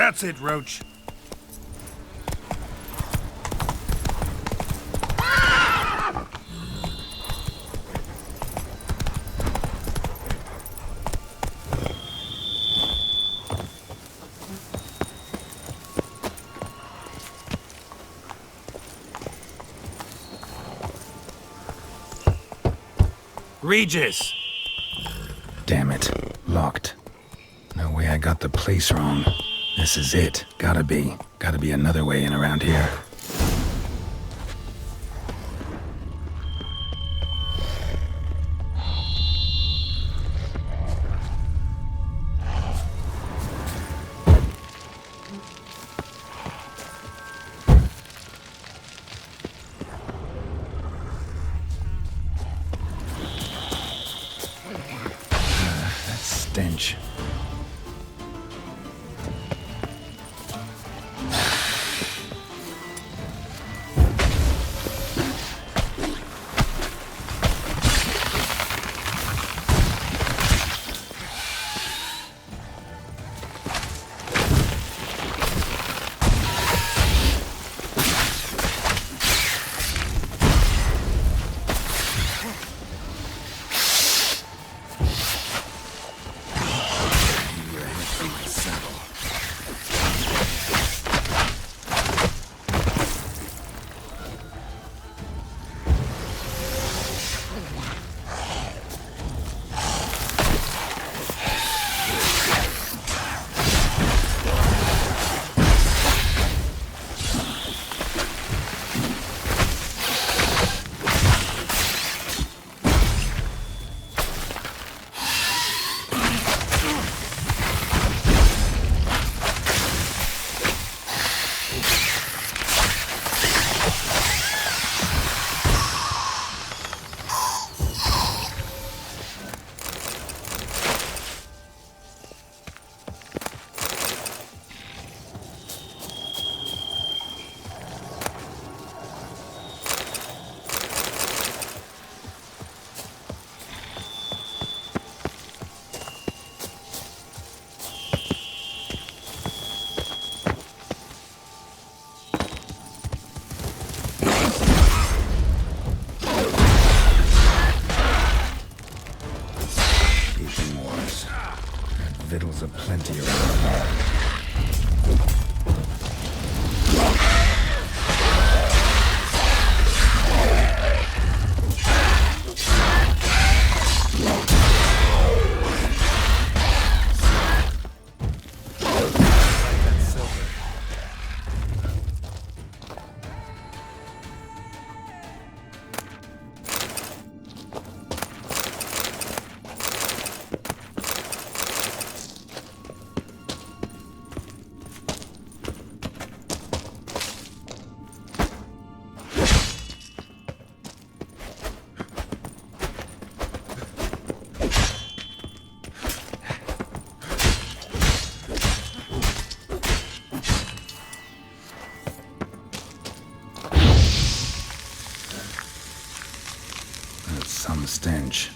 That's it, Roach. Regis! Damn it. Locked. No way I got the place wrong. This is it. Gotta be. Gotta be another way in around here. Stench. Vittles aplenty around here. Some stench.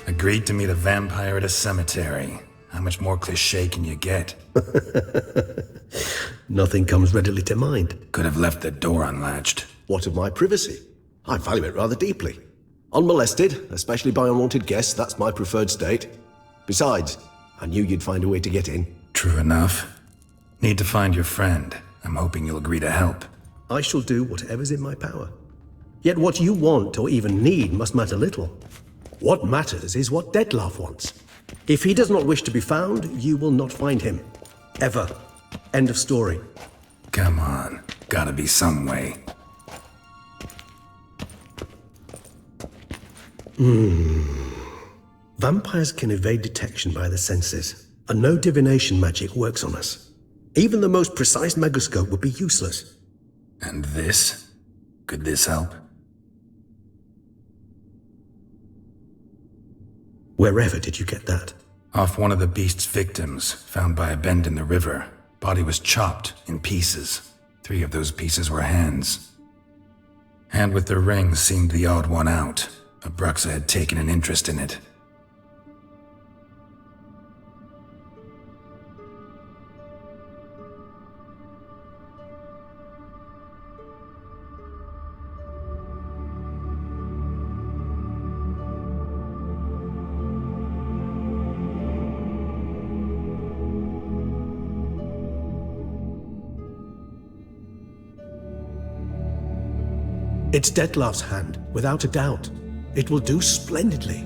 Agreed to meet a vampire at a cemetery. How much more cliché can you get? Nothing comes readily to mind. Could have left the door unlatched. What of my privacy? I value it rather deeply. Unmolested, especially by unwanted guests, that's my preferred state. Besides, I knew you'd find a way to get in. True enough. Need to find your friend. I'm hoping you'll agree to help. I shall do whatever's in my power. Yet what you want or even need must matter little. What matters is what Dettlaff wants. If he does not wish to be found, you will not find him. Ever. End of story. Come on. Gotta be some way. Vampires can evade detection by the senses, and no divination magic works on us. Even the most precise megascope would be useless. And this? Could this help? Wherever did you get that? Off one of the beast's victims, found by a bend in the river. Body was chopped in pieces. 3 of those pieces were hands. Hand with the ring seemed the odd one out. Abruxa had taken an interest in it. It's Detlef's hand, without a doubt. It will do splendidly.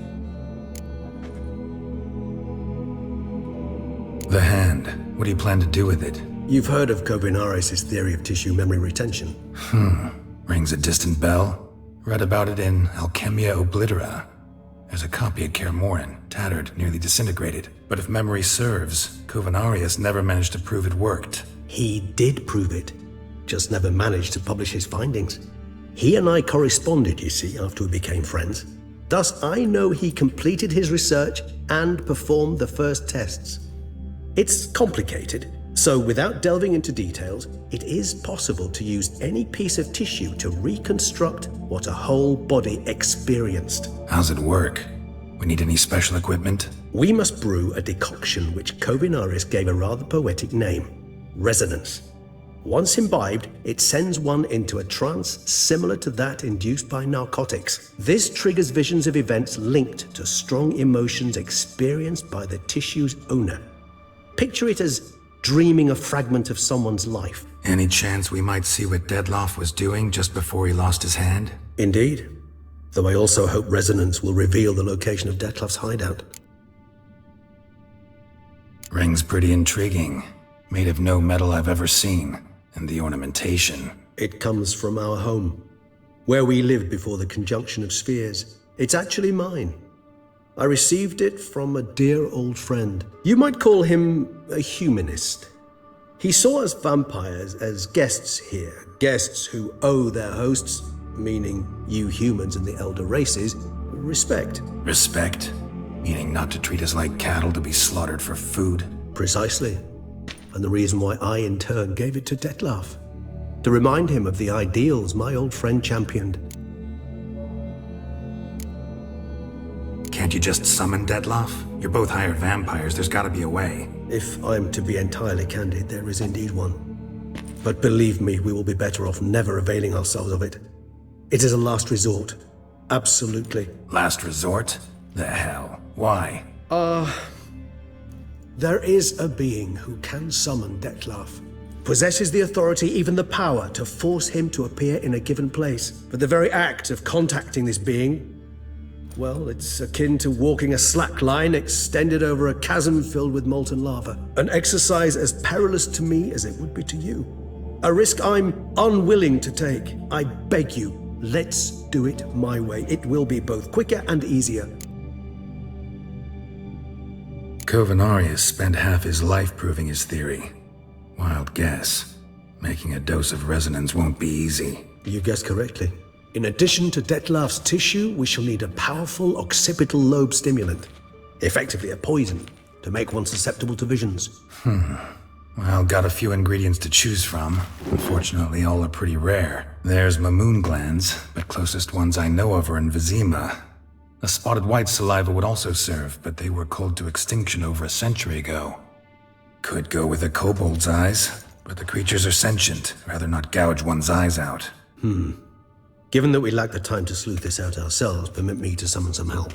The hand. What do you plan to do with it? You've heard of Kovinaris' theory of tissue memory retention. Rings a distant bell. Read about it in Alchemia Oblitera. There's a copy at Kaer Morhen, tattered, nearly disintegrated. But if memory serves, Kovinaris never managed to prove it worked. He did prove it, just never managed to publish his findings. He and I corresponded, you see, after we became friends. Thus, I know he completed his research and performed the first tests. It's complicated, so without delving into details, it is possible to use any piece of tissue to reconstruct what a whole body experienced. How's it work? We need any special equipment? We must brew a decoction which Kovinaris gave a rather poetic name: resonance. Once imbibed, it sends one into a trance similar to that induced by narcotics. This triggers visions of events linked to strong emotions experienced by the tissue's owner. Picture it as dreaming a fragment of someone's life. Any chance we might see what Detlef was doing just before he lost his hand? Indeed. Though I also hope resonance will reveal the location of Detlef's hideout. Ring's pretty intriguing. Made of no metal I've ever seen. And the ornamentation. It comes from our home, where we lived before the conjunction of spheres. It's actually mine. I received it from a dear old friend. You might call him a humanist. He saw us vampires as guests here, guests who owe their hosts, meaning you humans and the elder races, respect. Respect? Meaning not to treat us like cattle to be slaughtered for food? Precisely. And the reason why I, in turn, gave it to Detlef. To remind him of the ideals my old friend championed. Can't you just summon Detlef? You're both hired vampires, there's gotta be a way. If I'm to be entirely candid, there is indeed one. But believe me, we will be better off never availing ourselves of it. It is a last resort. Absolutely. Last resort? The hell? Why? There is a being who can summon Detlef. Possesses the authority, even the power, to force him to appear in a given place. But the very act of contacting this being, well, it's akin to walking a slack line extended over a chasm filled with molten lava. An exercise as perilous to me as it would be to you. A risk I'm unwilling to take. I beg you, let's do it my way. It will be both quicker and easier. Kovinaris spent half his life proving his theory. Wild guess. Making a dose of resonance won't be easy. You guessed correctly. In addition to Detlef's tissue, we shall need a powerful occipital lobe stimulant. Effectively a poison, to make one susceptible to visions. Well, got a few ingredients to choose from. Unfortunately, all are pretty rare. There's Mamoon glands, but closest ones I know of are in Vizima. A spotted white saliva would also serve, but they were cold to extinction over a century ago. Could go with a kobold's eyes, but the creatures are sentient. Rather not gouge one's eyes out. Given that we lack the time to sleuth this out ourselves, permit me to summon some help.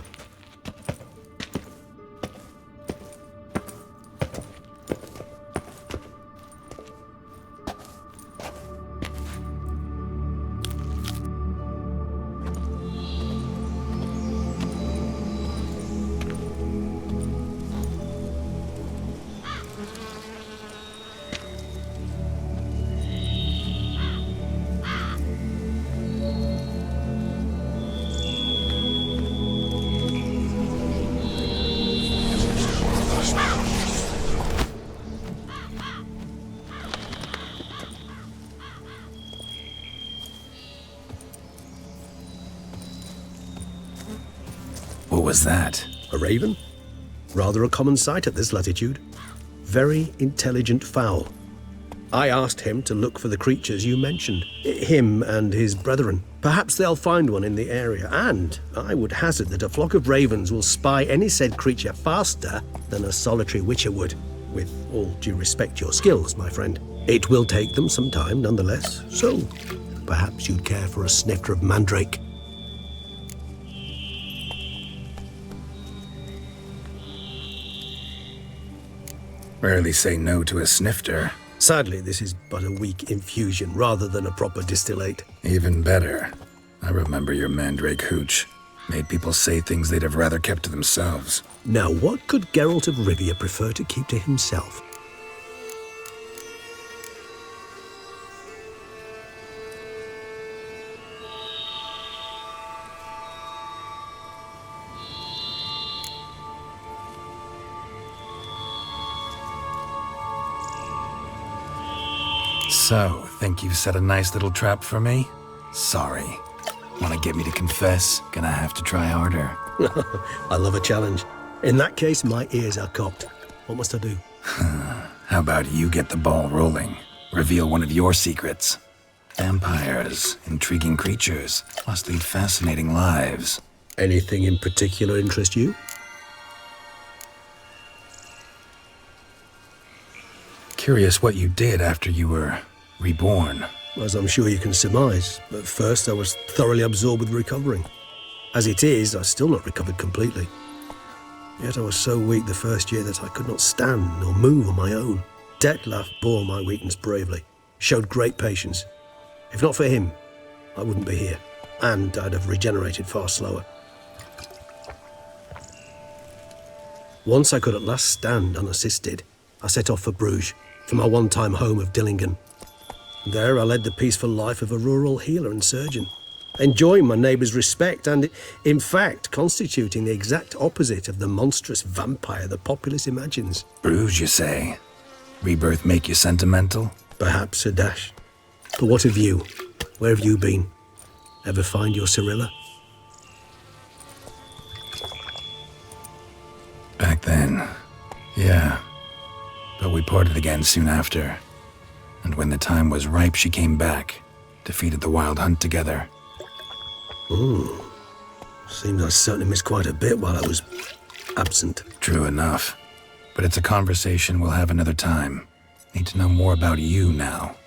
was that? A raven? Rather a common sight at this latitude. Very intelligent fowl. I asked him to look for the creatures you mentioned. Him and his brethren. Perhaps they'll find one in the area, and I would hazard that a flock of ravens will spy any said creature faster than a solitary witcher would. With all due respect to your skills, my friend. It will take them some time, nonetheless. So, perhaps you'd care for a snifter of mandrake. Rarely say no to a snifter. Sadly, this is but a weak infusion rather than a proper distillate. Even better. I remember your mandrake hooch. Made people say things they'd have rather kept to themselves. Now, what could Geralt of Rivia prefer to keep to himself? So, think you've set a nice little trap for me? Sorry. Wanna get me to confess? Gonna have to try harder. I love a challenge. In that case, my ears are cocked. What must I do? How about you get the ball rolling? Reveal one of your secrets. Vampires, intriguing creatures, must lead fascinating lives. Anything in particular interest you? Curious what you did after you were reborn. As I'm sure you can surmise, at first I was thoroughly absorbed with recovering. As it is, I've still not recovered completely. Yet I was so weak the first year that I could not stand or move on my own. Detlef bore my weakness bravely, showed great patience. If not for him, I wouldn't be here, and I'd have regenerated far slower. Once I could at last stand unassisted, I set off for Bruges, from my one-time home of Dillingen. There I led the peaceful life of a rural healer and surgeon, enjoying my neighbours' respect and, in fact, constituting the exact opposite of the monstrous vampire the populace imagines. Bruges, you say? Rebirth make you sentimental? Perhaps a dash. But what of you? Where have you been? Ever find your Cyrilla? Back then, yeah. But we parted again soon after. And when the time was ripe, she came back, defeated the Wild Hunt together. Seems I certainly missed quite a bit while I was absent. True enough. But it's a conversation we'll have another time. Need to know more about you now.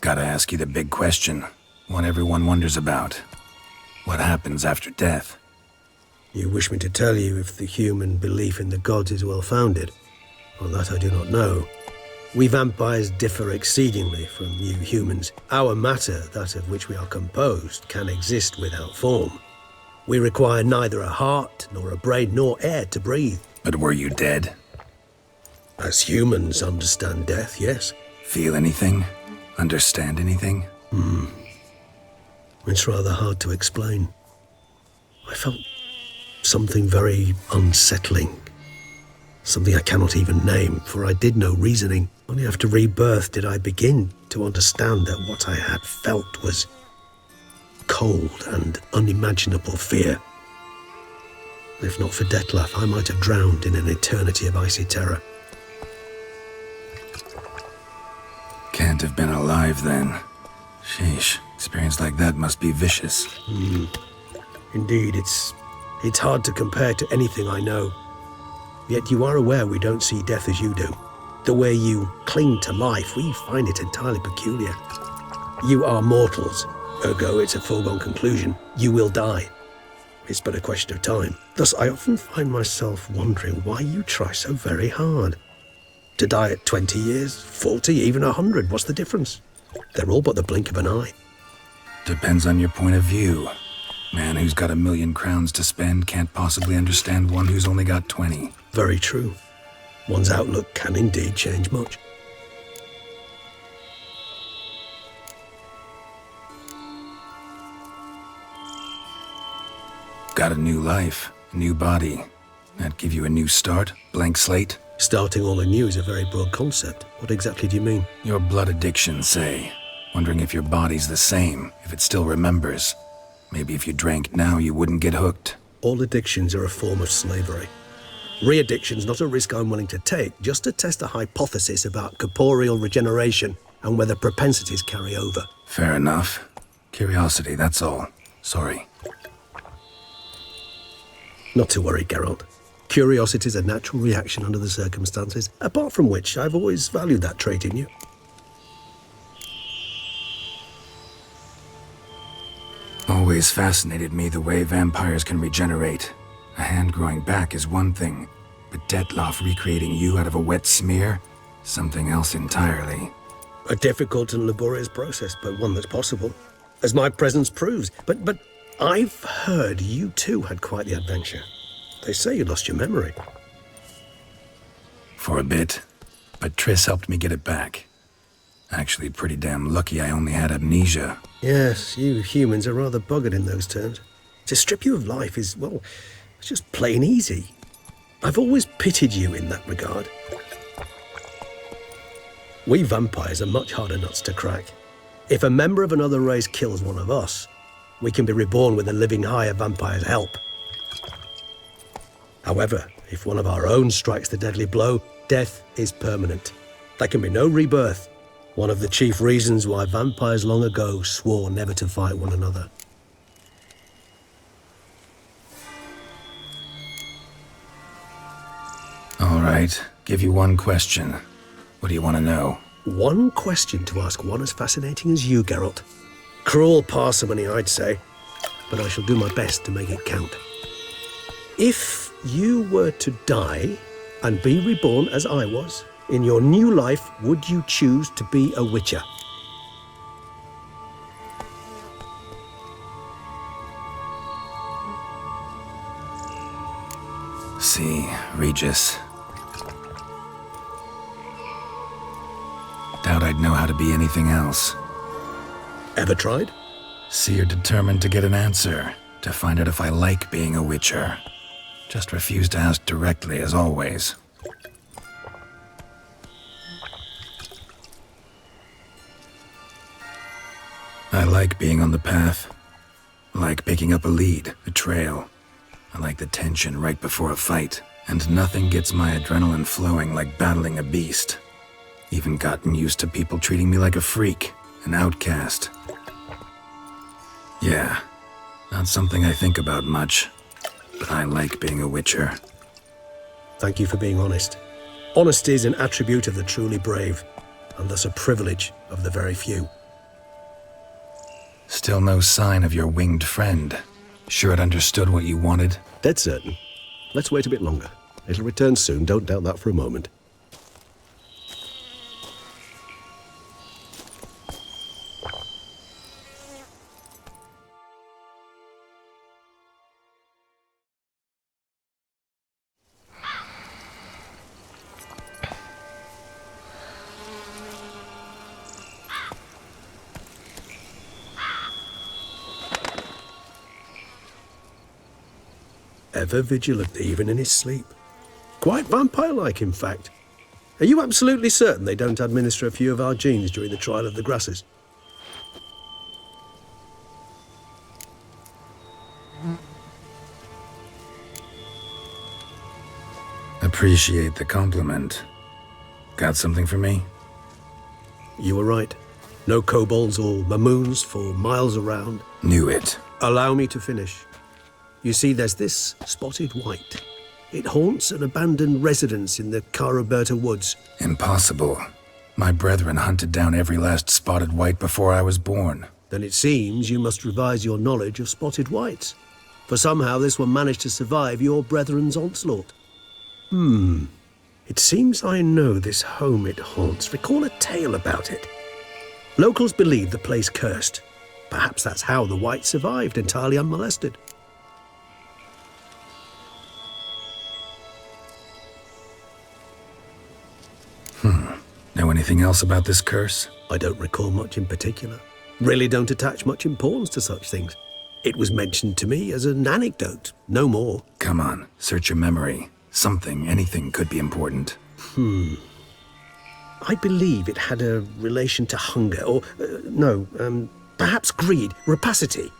Gotta ask you the big question. One everyone wonders about. What happens after death? You wish me to tell you if the human belief in the gods is well-founded? Well, that I do not know. We vampires differ exceedingly from you humans. Our matter, that of which we are composed, can exist without form. We require neither a heart, nor a brain, nor air to breathe. But were you dead? As humans understand death, yes. Feel anything? Understand anything? It's rather hard to explain. I felt something very unsettling. Something I cannot even name, for I did no reasoning. Only after rebirth did I begin to understand that what I had felt was cold and unimaginable fear. If not for Detlef, I might have drowned in an eternity of icy terror. Can't have been alive then. Sheesh, experience like that must be vicious. Indeed, it's hard to compare to anything I know. Yet you are aware we don't see death as you do. The way you cling to life, we find it entirely peculiar. You are mortals, ergo it's a foregone conclusion. You will die. It's but a question of time. Thus, I often find myself wondering why you try so very hard. To die at 20 years, 40, even 100, what's the difference? They're all but the blink of an eye. Depends on your point of view. Man who's got 1,000,000 crowns to spend can't possibly understand one who's only got 20. Very true. One's outlook can indeed change much. Got a new life, a new body. That give you a new start, blank slate? Starting all anew is a very broad concept. What exactly do you mean? Your blood addiction, say. Wondering if your body's the same, if it still remembers. Maybe if you drank now, you wouldn't get hooked. All addictions are a form of slavery. Re-addiction's not a risk I'm willing to take, just to test a hypothesis about corporeal regeneration and whether propensities carry over. Fair enough. Curiosity, that's all. Sorry. Not to worry, Geralt. Curiosity is a natural reaction under the circumstances, apart from which I've always valued that trait in you. Always fascinated me the way vampires can regenerate. A hand growing back is one thing, but Dettlaff recreating you out of a wet smear? Something else entirely. A difficult and laborious process, but one that's possible, as my presence proves. But I've heard you too had quite the adventure. They say you lost your memory. For a bit, but Triss helped me get it back. Actually, pretty damn lucky I only had amnesia. Yes, you humans are rather buggered in those terms. To strip you of life is, well, it's just plain easy. I've always pitied you in that regard. We vampires are much harder nuts to crack. If a member of another race kills one of us, we can be reborn with a living higher vampire's help. However, if one of our own strikes the deadly blow, death is permanent. There can be no rebirth. One of the chief reasons why vampires long ago swore never to fight one another. All right, give you one question. What do you want to know? One question to ask one as fascinating as you, Geralt. Cruel parsimony, I'd say, but I shall do my best to make it count. If you were to die and be reborn as I was, in your new life, would you choose to be a Witcher? See, Regis. Doubt I'd know how to be anything else. Ever tried? See, you're determined to get an answer, to find out if I like being a Witcher. Just refuse to ask directly, as always. I like being on the path. I like picking up a lead, a trail. I like the tension right before a fight. And nothing gets my adrenaline flowing like battling a beast. Even gotten used to people treating me like a freak, an outcast. Yeah, not something I think about much, but I like being a Witcher. Thank you for being honest. Honesty is an attribute of the truly brave, and thus a privilege of the very few. Still no sign of your winged friend. Sure it understood what you wanted? Dead certain. Let's wait a bit longer. It'll return soon, don't doubt that for a moment. Ever vigilant, even in his sleep. Quite vampire-like, in fact. Are you absolutely certain they don't administer a few of our genes during the trial of the grasses? Appreciate the compliment. Got something for me? You were right. No kobolds or mamoons for miles around. Knew it. Allow me to finish. You see, there's this spotted white. It haunts an abandoned residence in the Caraberta woods. Impossible. My brethren hunted down every last spotted white before I was born. Then it seems you must revise your knowledge of spotted whites. For somehow this one managed to survive your brethren's onslaught. It seems I know this home it haunts. Recall a tale about it. Locals believe the place cursed. Perhaps that's how the white survived entirely unmolested. Know anything else about this curse? I don't recall much in particular. Really don't attach much importance to such things. It was mentioned to me as an anecdote, no more. Come on, search your memory. Something, anything could be important. I believe it had a relation to hunger, or, perhaps greed, rapacity.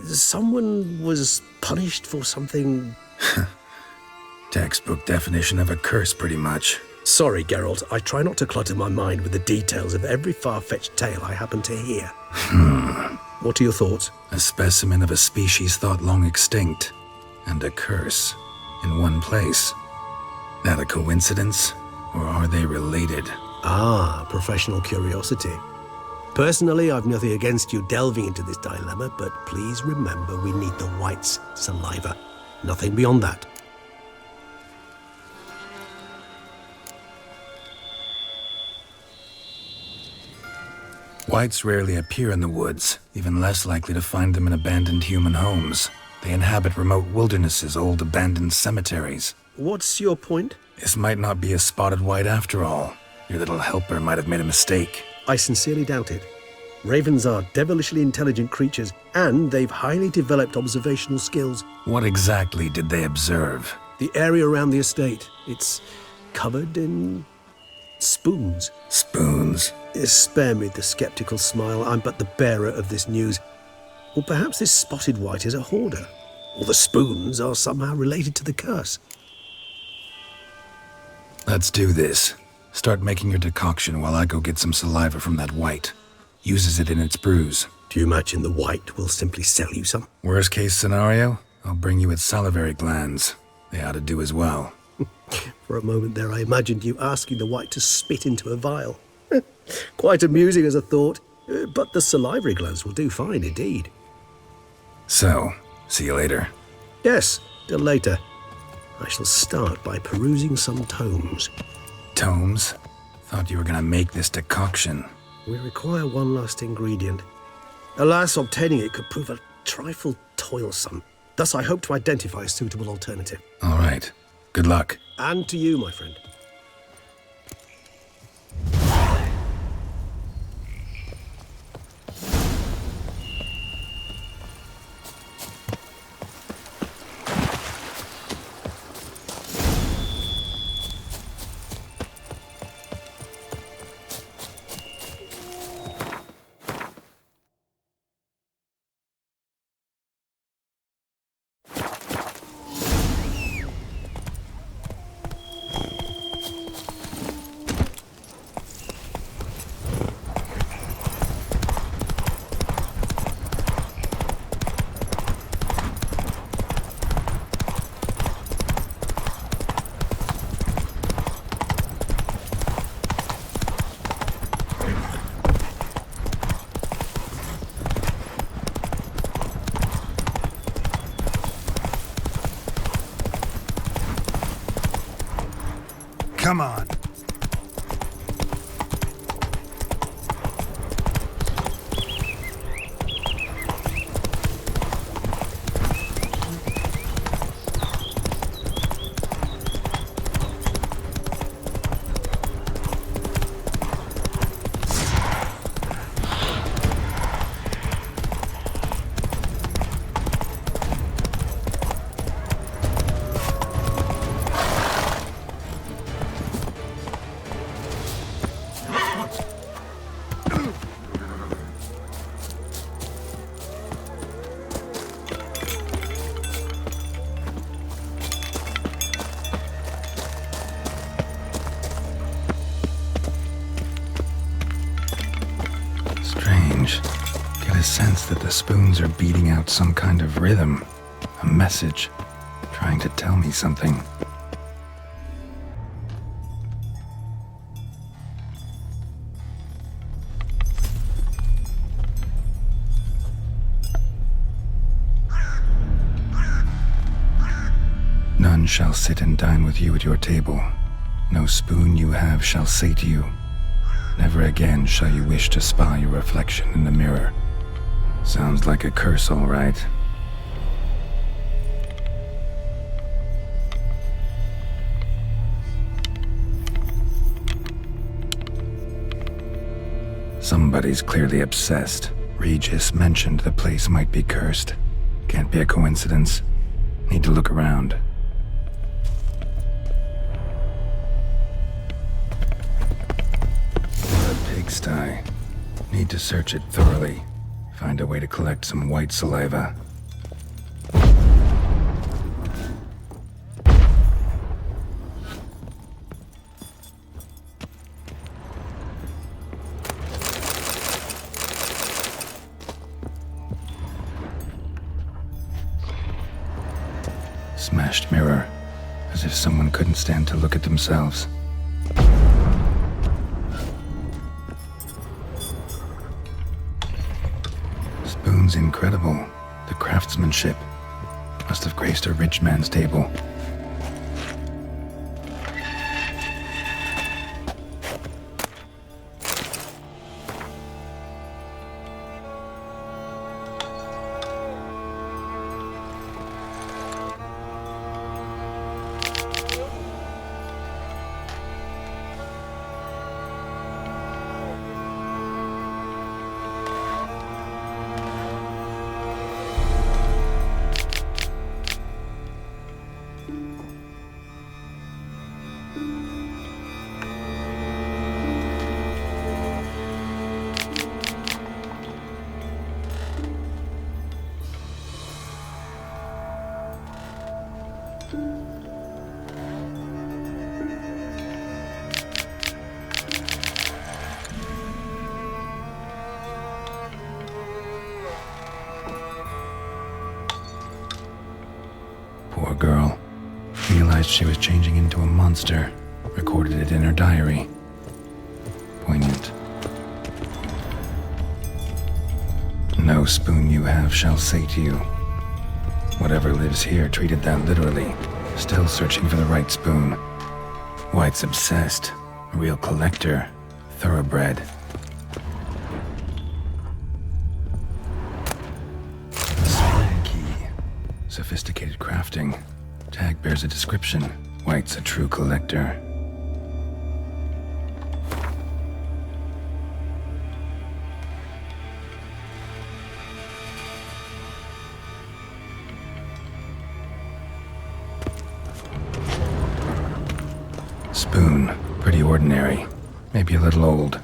Someone was punished for something. Textbook definition of a curse, pretty much. Sorry, Geralt. I try not to clutter my mind with the details of every far-fetched tale I happen to hear. What are your thoughts? A specimen of a species thought long extinct, and a curse, in one place. That a coincidence, or are they related? Ah, professional curiosity. Personally, I've nothing against you delving into this dilemma, but please remember we need the White's saliva. Nothing beyond that. Whites rarely appear in the woods, even less likely to find them in abandoned human homes. They inhabit remote wildernesses, old abandoned cemeteries. What's your point? This might not be a spotted white after all. Your little helper might have made a mistake. I sincerely doubt it. Ravens are devilishly intelligent creatures, and they've highly developed observational skills. What exactly did they observe? The area around the estate, it's covered in spoons. Spoons? Spare me the skeptical smile. I'm but the bearer of this news. Or perhaps this spotted white is a hoarder. Or the spoons are somehow related to the curse. Let's do this. Start making your decoction while I go get some saliva from that white. Uses it in its brews. Do you imagine the white will simply sell you some? Worst case scenario, I'll bring you its salivary glands. They ought to do as well. For a moment there, I imagined you asking the white to spit into a vial. Quite amusing as a thought, but the salivary glands will do fine indeed. So, see you later. Yes, till later. I shall start by perusing some tomes. Tomes? Thought you were gonna make this decoction. We require one last ingredient. Alas, obtaining it could prove a trifle toilsome. Thus, I hope to identify a suitable alternative. All right. Good luck. And to you, my friend. Come on. Strange. Get a sense that the spoons are beating out some kind of rhythm. A message. Trying to tell me something. None shall sit and dine with you at your table. No spoon you have shall say to you, never again shall you wish to spy your reflection in the mirror. Sounds like a curse, all right. Somebody's clearly obsessed. Regis mentioned the place might be cursed. Can't be a coincidence. Need to look around. A pigsty. Need to search it thoroughly. Find a way to collect some white saliva. Smashed mirror, as if someone couldn't stand to look at themselves. Spoon's incredible. The craftsmanship must have graced a rich man's table. Poor girl. Realized she was changing into a monster. Recorded it in her diary. Poignant. No spoon you have shall sate you. Whatever lives here treated that literally. Still searching for the right spoon. White's obsessed. A real collector. Thoroughbred. Spoon key. Sophisticated crafting. Tag bears a description. White's a true collector. Spoon. Pretty ordinary. Maybe a little old.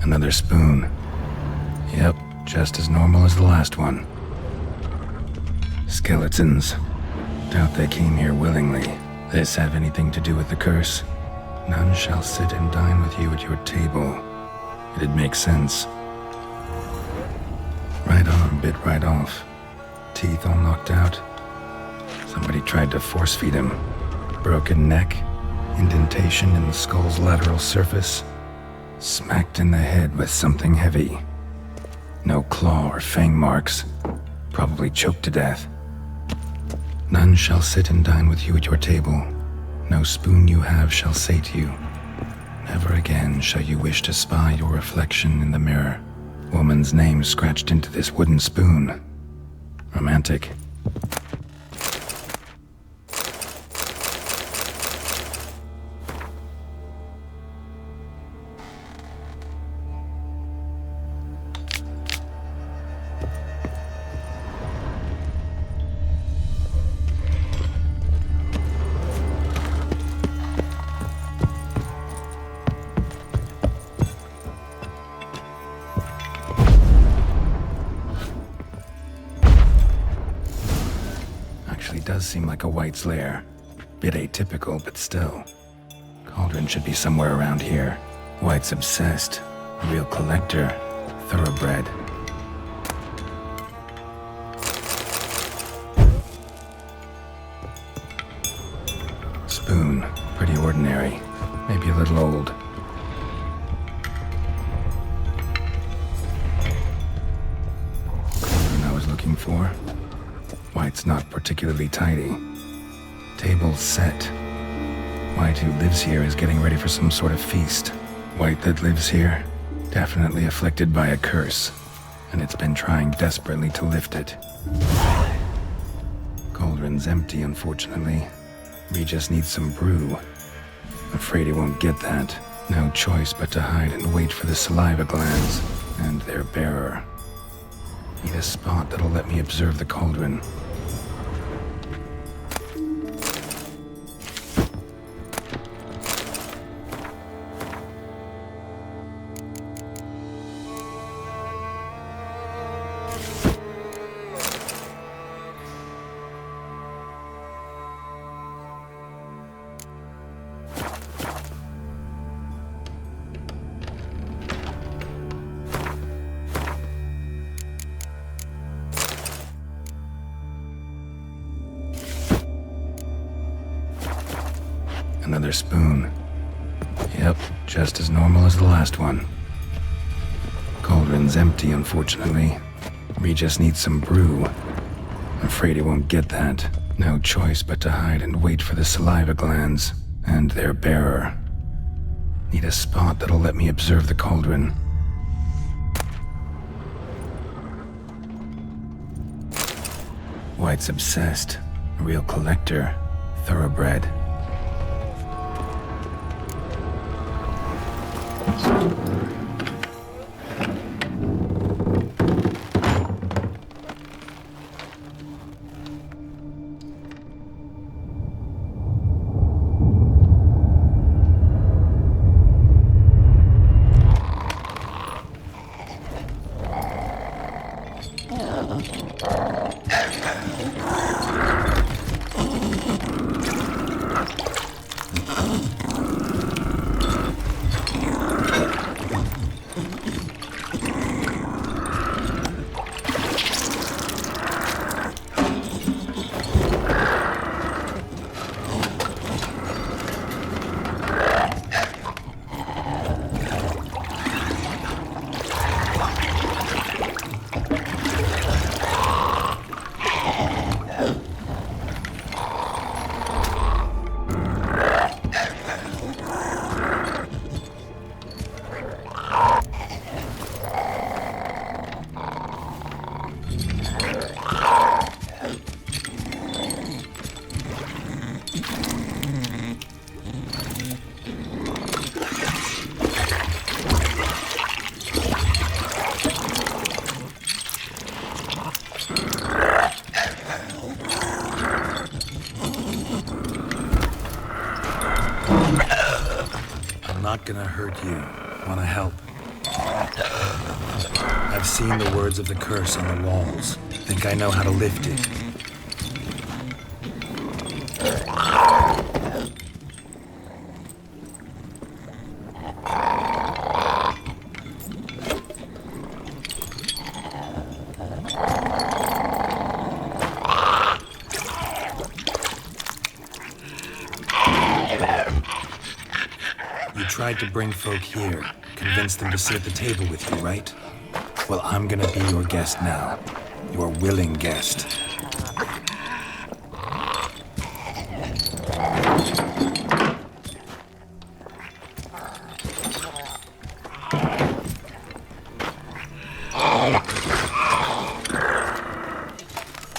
Another spoon. Yep, just as normal as the last one. Skeletons. Doubt they came here willingly. This have anything to do with the curse? None shall sit and dine with you at your table. It'd make sense. Right arm bit right off. Teeth all knocked out. Somebody tried to force feed him. Broken neck. Indentation in the skull's lateral surface. Smacked in the head with something heavy. No claw or fang marks. Probably choked to death. None shall sit and dine with you at your table. No spoon you have shall sate you. Never again shall you wish to spy your reflection in the mirror. Woman's name scratched into this wooden spoon. Romantic. Does seem like a White's lair. Bit atypical, but still. Cauldron should be somewhere around here. White's obsessed. A real collector. Thoroughbred. Spoon. Pretty ordinary. Maybe a little old. Cauldron I was looking for. White's not particularly tidy. Table set. White who lives here is getting ready for some sort of feast. White that lives here, definitely afflicted by a curse, and it's been trying desperately to lift it. Cauldron's empty, unfortunately. Regis needs some brew. Afraid he won't get that. No choice but to hide and wait for the saliva glands and their bearer. Need a spot that'll let me observe the cauldron. another spoon. Yep, just as normal as the last one. Cauldron's empty, unfortunately. Regis needs some brew. Afraid he won't get that. No choice but to hide and wait for the saliva glands and their bearer. Need a spot that'll let me observe the cauldron. White's obsessed. A real collector. Thoroughbred. Not gonna hurt you. Wanna help? I've seen the words of the curse on the walls. Think I know how to lift it. Tried to bring folk here, convince them to sit at the table with you, right? Well, I'm gonna be your guest now. Your willing guest.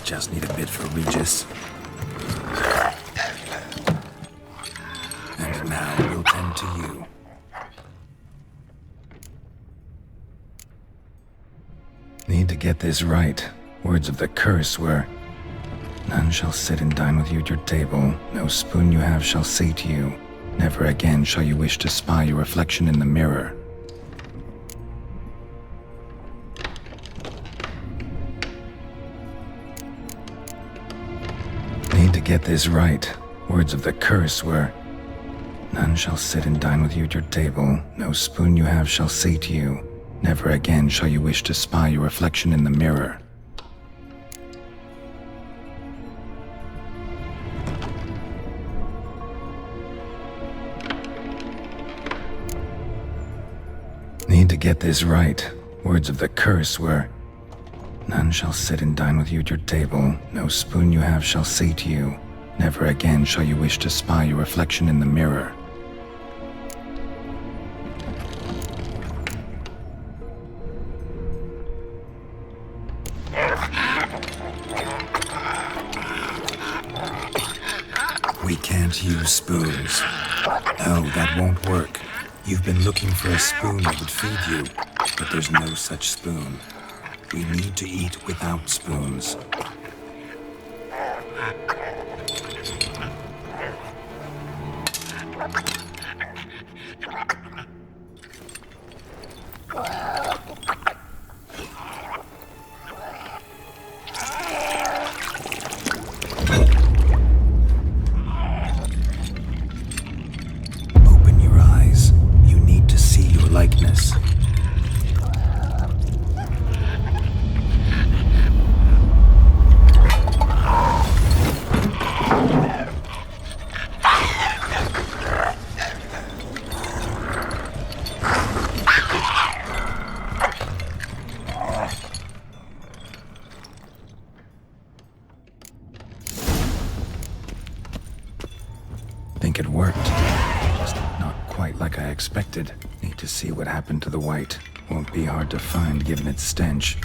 Just need a bit for Regis. And now we'll tend to you. Need to get this right. Words of the curse were, none shall sit and dine with you at your table. No spoon you have shall say to you, never again shall you wish to spy your reflection in the mirror. Need to get this right. Words of the curse were, none shall sit and dine with you at your table. No spoon you have shall say to you, never again shall you wish to spy your reflection in the mirror. Need to get this right. Words of the curse were, none shall sit and dine with you at your table. No spoon you have shall say to you, never again shall you wish to spy your reflection in the mirror. We can't use spoons. No, that won't work. You've been looking for a spoon that would feed you, but there's no such spoon. We need to eat without spoons. Likeness. think it worked. Just not quite like I expected. Need to see what happened to the white. Won't be hard to find given its stench.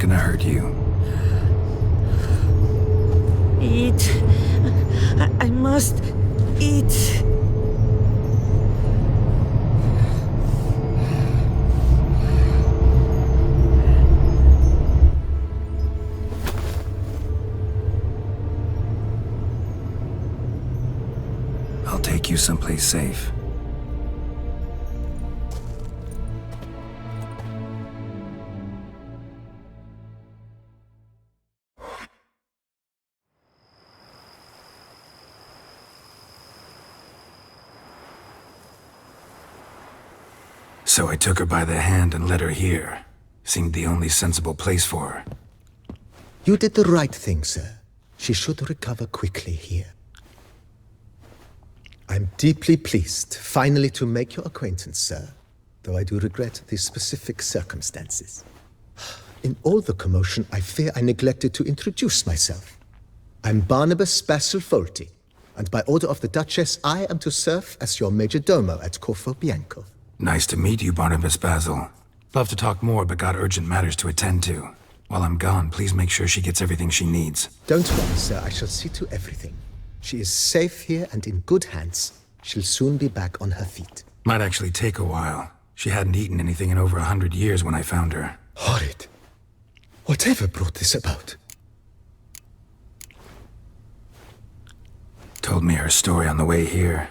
Gonna hurt you. Eat. I must eat. I'll take you someplace safe. So I took her by the hand and led her here. Seemed the only sensible place for her. You did the right thing, sir. She should recover quickly here. I'm deeply pleased, finally, to make your acquaintance, sir, though I do regret the specific circumstances. In all the commotion, I fear I neglected to introduce myself. I'm Barnabas Basil Folty, and by order of the Duchess, I am to serve as your major domo at Corfu Bianco. Nice to meet you, Barnabas Basil. Love to talk more, but got urgent matters to attend to. While I'm gone, please make sure she gets everything she needs. Don't worry, sir. I shall see to everything. She is safe here and in good hands. She'll soon be back on her feet. Might actually take a while. She hadn't eaten anything in over 100 years when I found her. Horrid. Whatever brought this about? Told me her story on the way here.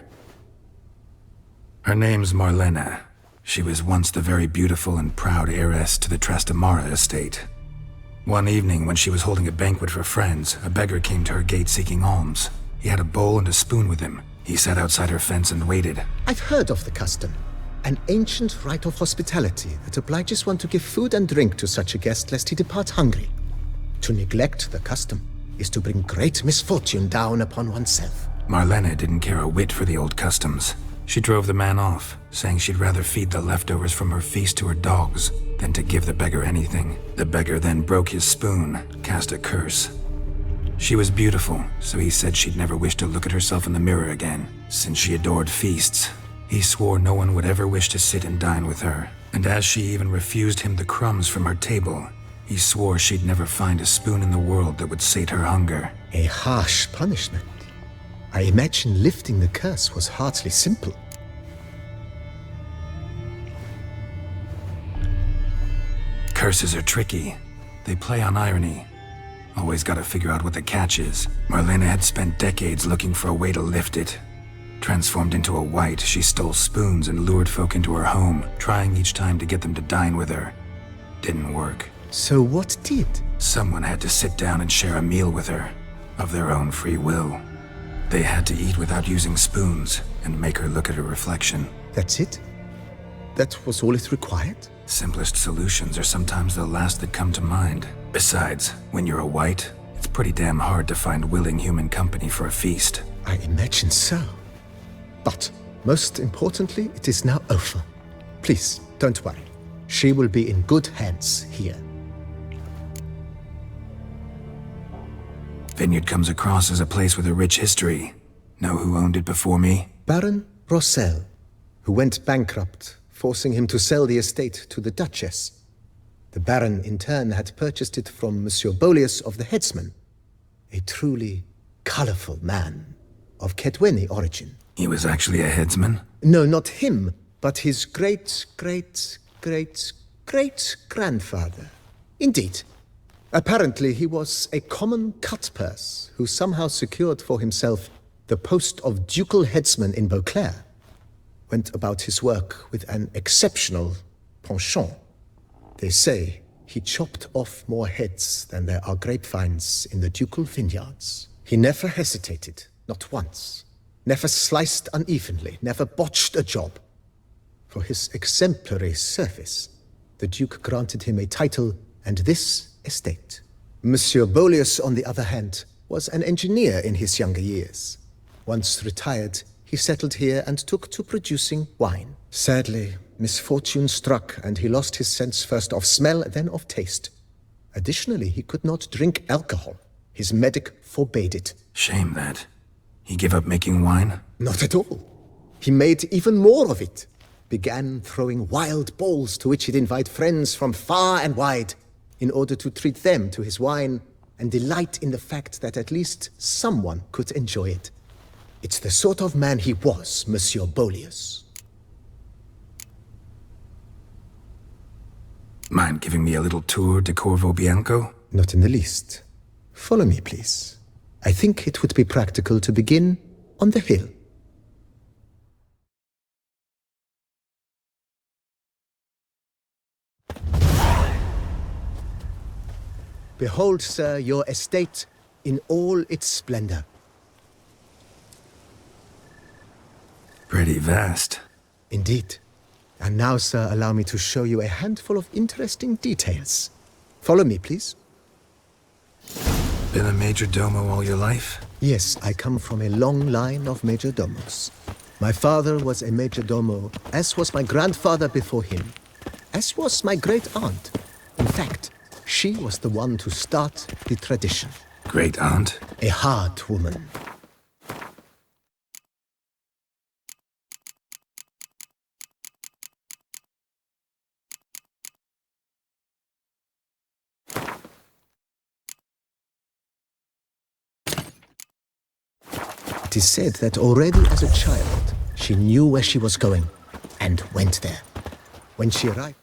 Her name's Marlena. She was once the very beautiful and proud heiress to the Trastamara estate. One evening, when she was holding a banquet for friends, a beggar came to her gate seeking alms. He had a bowl and a spoon with him. He sat outside her fence and waited. I've heard of the custom. An ancient rite of hospitality that obliges one to give food and drink to such a guest lest he depart hungry. To neglect the custom is to bring great misfortune down upon oneself. Marlena didn't care a whit for the old customs. She drove the man off, saying she'd rather feed the leftovers from her feast to her dogs than to give the beggar anything. The beggar then broke his spoon, cast a curse. She was beautiful, so he said she'd never wish to look at herself in the mirror again. Since she adored feasts, he swore no one would ever wish to sit and dine with her. And as she even refused him the crumbs from her table, he swore she'd never find a spoon in the world that would sate her hunger. A harsh punishment. I imagine lifting the curse was hardly simple. Curses are tricky. They play on irony. Always gotta figure out what the catch is. Marlena had spent decades looking for a way to lift it. Transformed into a white, she stole spoons and lured folk into her home, trying each time to get them to dine with her. Didn't work. So what did? Someone had to sit down and share a meal with her, of their own free will. They had to eat without using spoons, and make her look at her reflection. That's it? That was all it required? Simplest solutions are sometimes the last that come to mind. Besides, when you're a white, It's pretty damn hard to find willing human company for a feast. I imagine so. But, most importantly, it is now over. Please, don't worry. She will be in good hands here. Vineyard comes across as a place with a rich history. Know who owned it before me? Baron Rossel, who went bankrupt, forcing him to sell the estate to the Duchess. The Baron, in turn, had purchased it from Monsieur Bolius of the Headsman, a truly colorful man of Kedweni origin. He was actually a headsman? No, not him, but his great-great-great-great-grandfather. Indeed. Apparently, he was a common cut-purse who somehow secured for himself the post of ducal headsman in Beauclair. Went about his work with an exceptional penchant. They say he chopped off more heads than there are grapevines in the ducal vineyards. He never hesitated, not once. Never sliced unevenly, never botched a job. For his exemplary service, the Duke granted him a title and this estate. Monsieur Bolius, on the other hand, was an engineer in his younger years. Once retired, he settled here and took to producing wine. Sadly, misfortune struck and he lost his sense first of smell, then of taste. Additionally, he could not drink alcohol. His medic forbade it. Shame that. He gave up making wine? Not at all. He made even more of it. Began throwing wild balls to which he'd invite friends from far and wide in order to treat them to his wine and delight in the fact that at least someone could enjoy it. It's the sort of man he was, Monsieur Bolius. Mind giving me a little tour de Corvo Bianco? Not in the least. Follow me, please. I think it would be practical to begin on the hill. Behold, sir, your estate in all its splendor. Pretty vast. Indeed. And now, sir, allow me to show you a handful of interesting details. Follow me, please. Been a major domo all your life? Yes, I come from a long line of major domos. My father was a major domo, as was my grandfather before him, as was my great aunt. In fact, she was the one to start the tradition. Great aunt? A hard woman. It is said that already as a child, she knew where she was going and went there. When she arrived,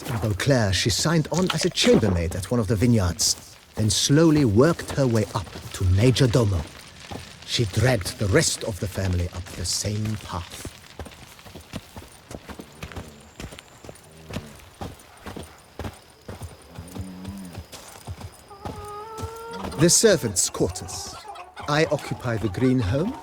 in Beauclair, she signed on as a chambermaid at one of the vineyards, then slowly worked her way up to Major Domo. She dragged the rest of the family up the same path. The servants' quarters. I occupy the green home.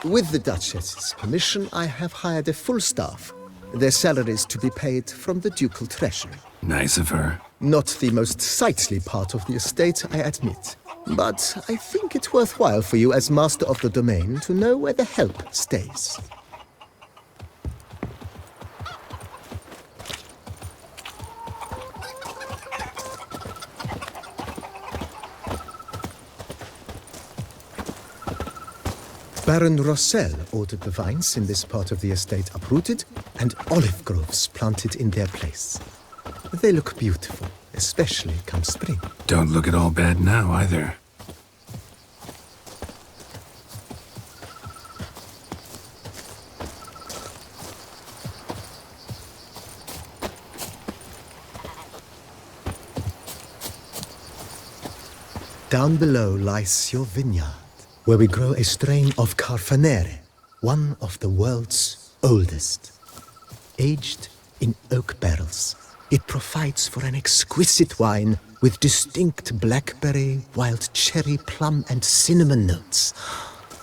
With the Duchess's permission, I have hired a full staff. Their salaries to be paid from the ducal treasury. Nice of her. Not the most sightly part of the estate, I admit. But I think it worthwhile for you as master of the domain to know where the help stays. Baron Rossel ordered the vines in this part of the estate uprooted and olive groves planted in their place. They look beautiful, especially come spring. Don't look at all bad now, either. Down below lies your vineyard, where we grow a strain of Carfanere, one of the world's oldest. Aged in oak barrels, it provides for an exquisite wine with distinct blackberry, wild cherry, plum, and cinnamon notes.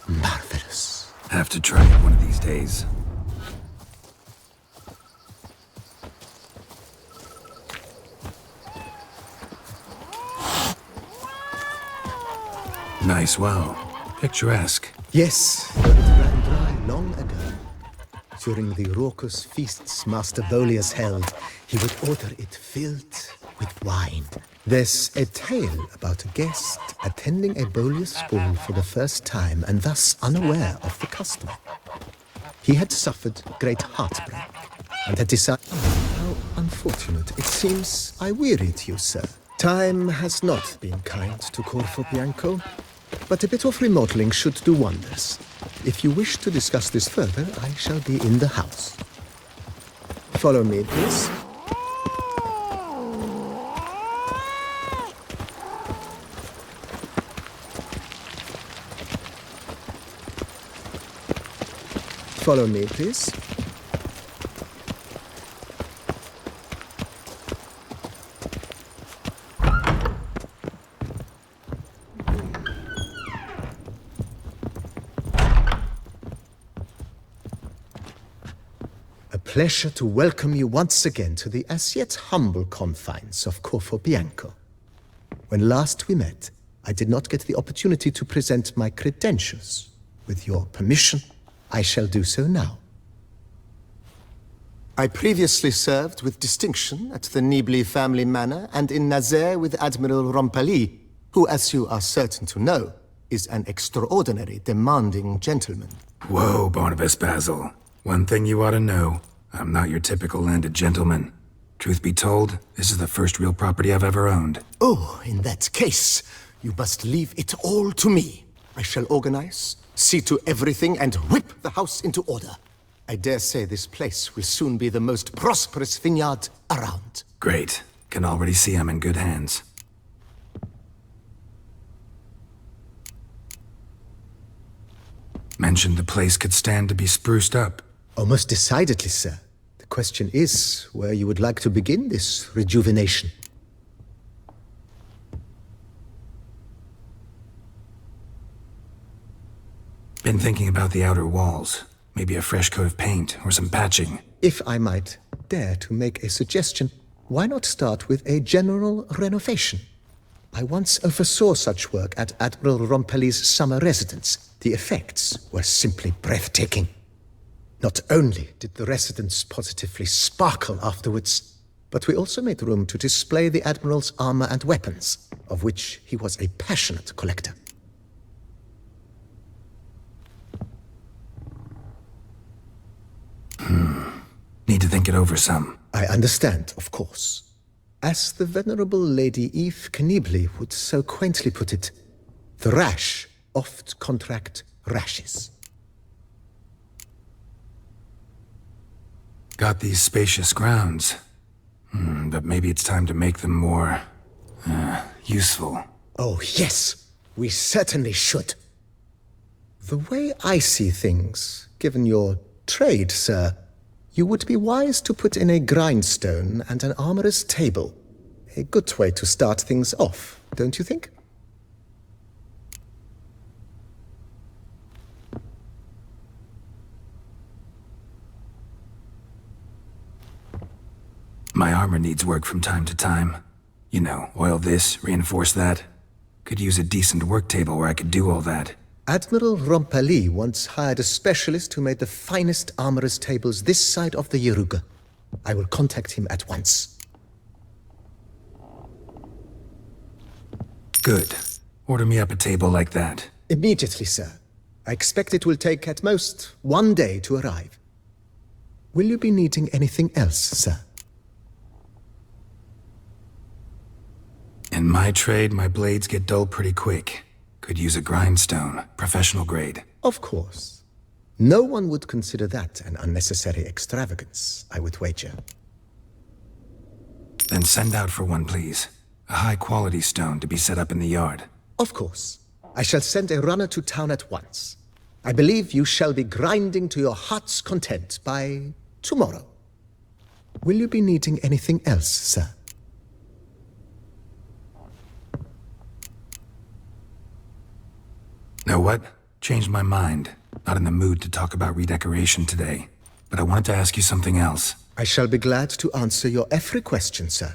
Marvelous. Have to try it one of these days. Nice, wow. Picturesque. Yes, it ran dry long ago. During the raucous feasts Master Bolius held, he would order it filled with wine. There's a tale about a guest attending a Bolius ball for the first time and thus unaware of the custom. He had suffered great heartbreak and had decided... How unfortunate. It seems I wearied you, sir. Time has not been kind to Corvo Bianco, but a bit of remodeling should do wonders. If you wish to discuss this further, I shall be in the house. Follow me, please. Follow me, please. A pleasure to welcome you once again to the as yet humble confines of Corvo Bianco. When last we met, I did not get the opportunity to present my credentials. With your permission, I shall do so now. I previously served with distinction at the Nibli family manor and in Nazaire with Admiral Rompali, who, as you are certain to know, is an extraordinary demanding gentleman. Whoa, Barnabas Basil. One thing you ought to know. I'm not your typical landed gentleman. Truth be told, this is the first real property I've ever owned. Oh, in that case, you must leave it all to me. I shall organize, see to everything, and whip the house into order. I dare say this place will soon be the most prosperous vineyard around. Great. Can already see I'm in good hands. Mentioned the place could stand to be spruced up. Oh, most decidedly, sir. The question is where you would like to begin this rejuvenation. Been thinking about the outer walls. Maybe a fresh coat of paint or some patching. If I might dare to make a suggestion, why not start with a general renovation? I once oversaw such work at Admiral Rompeli's summer residence. The effects were simply breathtaking. Not only did the residence positively sparkle afterwards, but we also made room to display the Admiral's armor and weapons, of which he was a passionate collector. Need to think it over some. I understand, of course. As the venerable Lady Eve Knibli would so quaintly put it, the rash oft contract rashes. Got these spacious grounds. But maybe it's time to make them more... useful. Oh, yes, we certainly should. The way I see things, given your trade, sir, you would be wise to put in a grindstone and an armorer's table. A good way to start things off, don't you think? My armor needs work from time to time. You know, oil this, reinforce that. Could use a decent work table where I could do all that. Admiral Rompali once hired a specialist who made the finest armorer's tables this side of the Yaruga. I will contact him at once. Good. Order me up a table like that. Immediately, sir. I expect it will take at most 1 day to arrive. Will you be needing anything else, sir? In my trade, my blades get dull pretty quick. Could use a grindstone, professional grade. Of course. No one would consider that an unnecessary extravagance, I would wager. Then send out for one, please. A high-quality stone to be set up in the yard. Of course. I shall send a runner to town at once. I believe you shall be grinding to your heart's content by tomorrow. Will you be needing anything else, sir? know what? Changed my mind. Not in the mood to talk about redecoration today. But I wanted to ask you something else. I shall be glad to answer your every question, sir.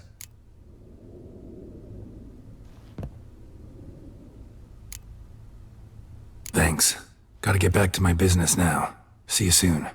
Thanks. Gotta get back to my business now. See you soon.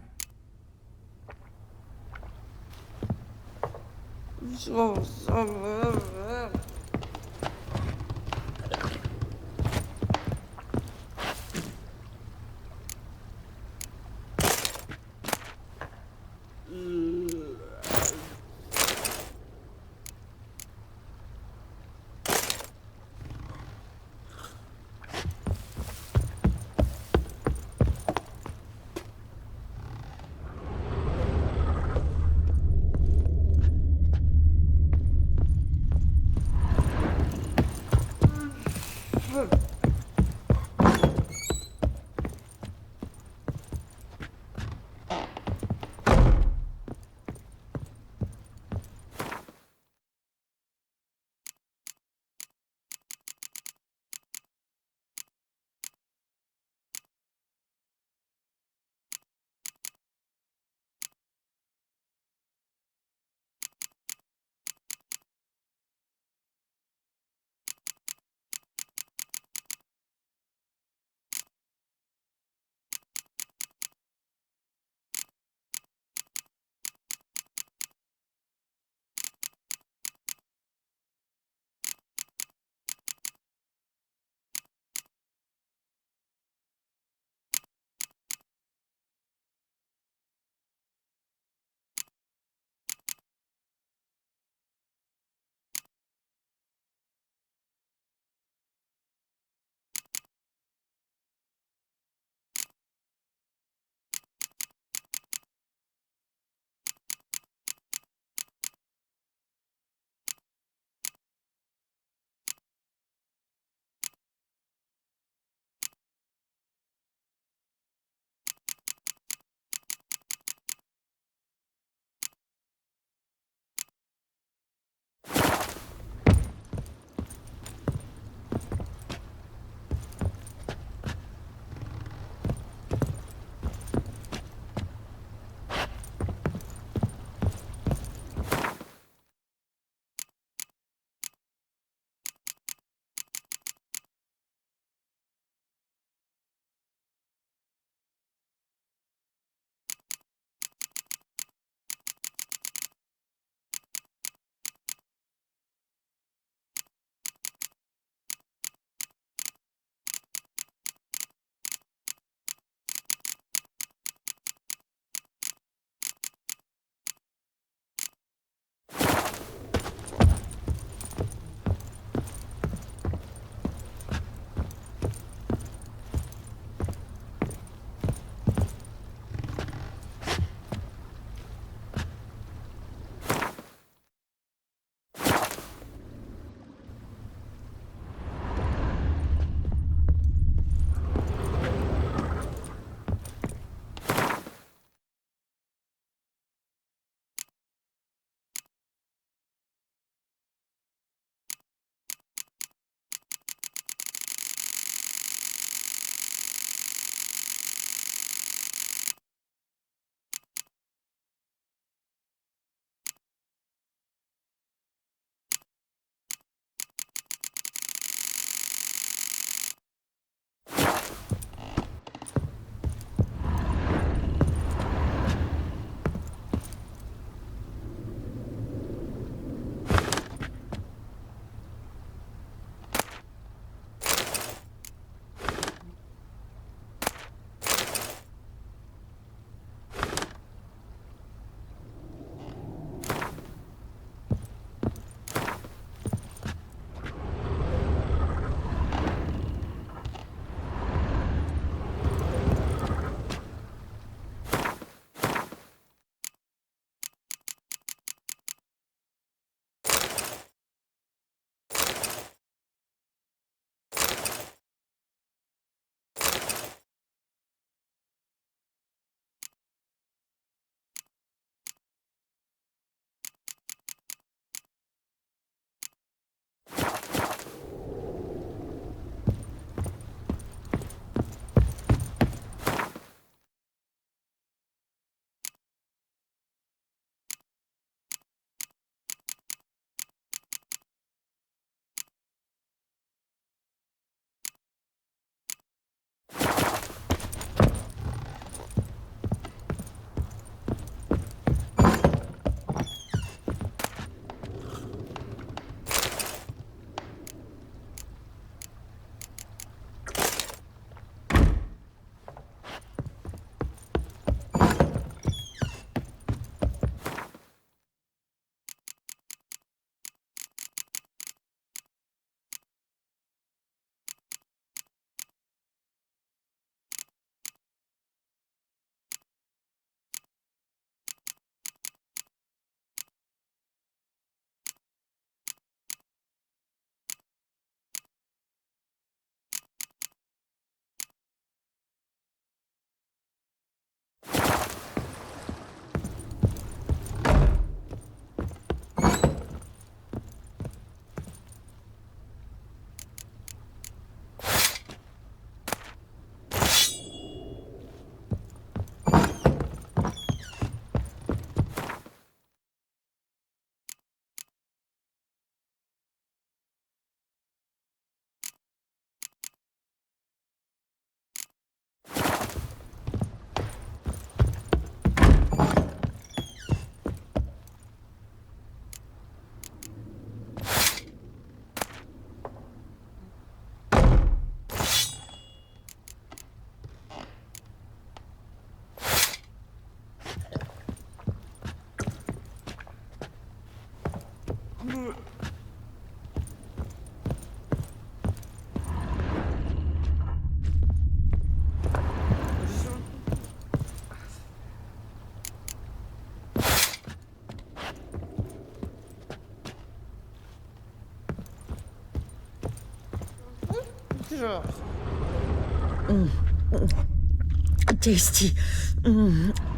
Tasty.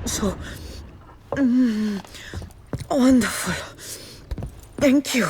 So wonderful. Thank you.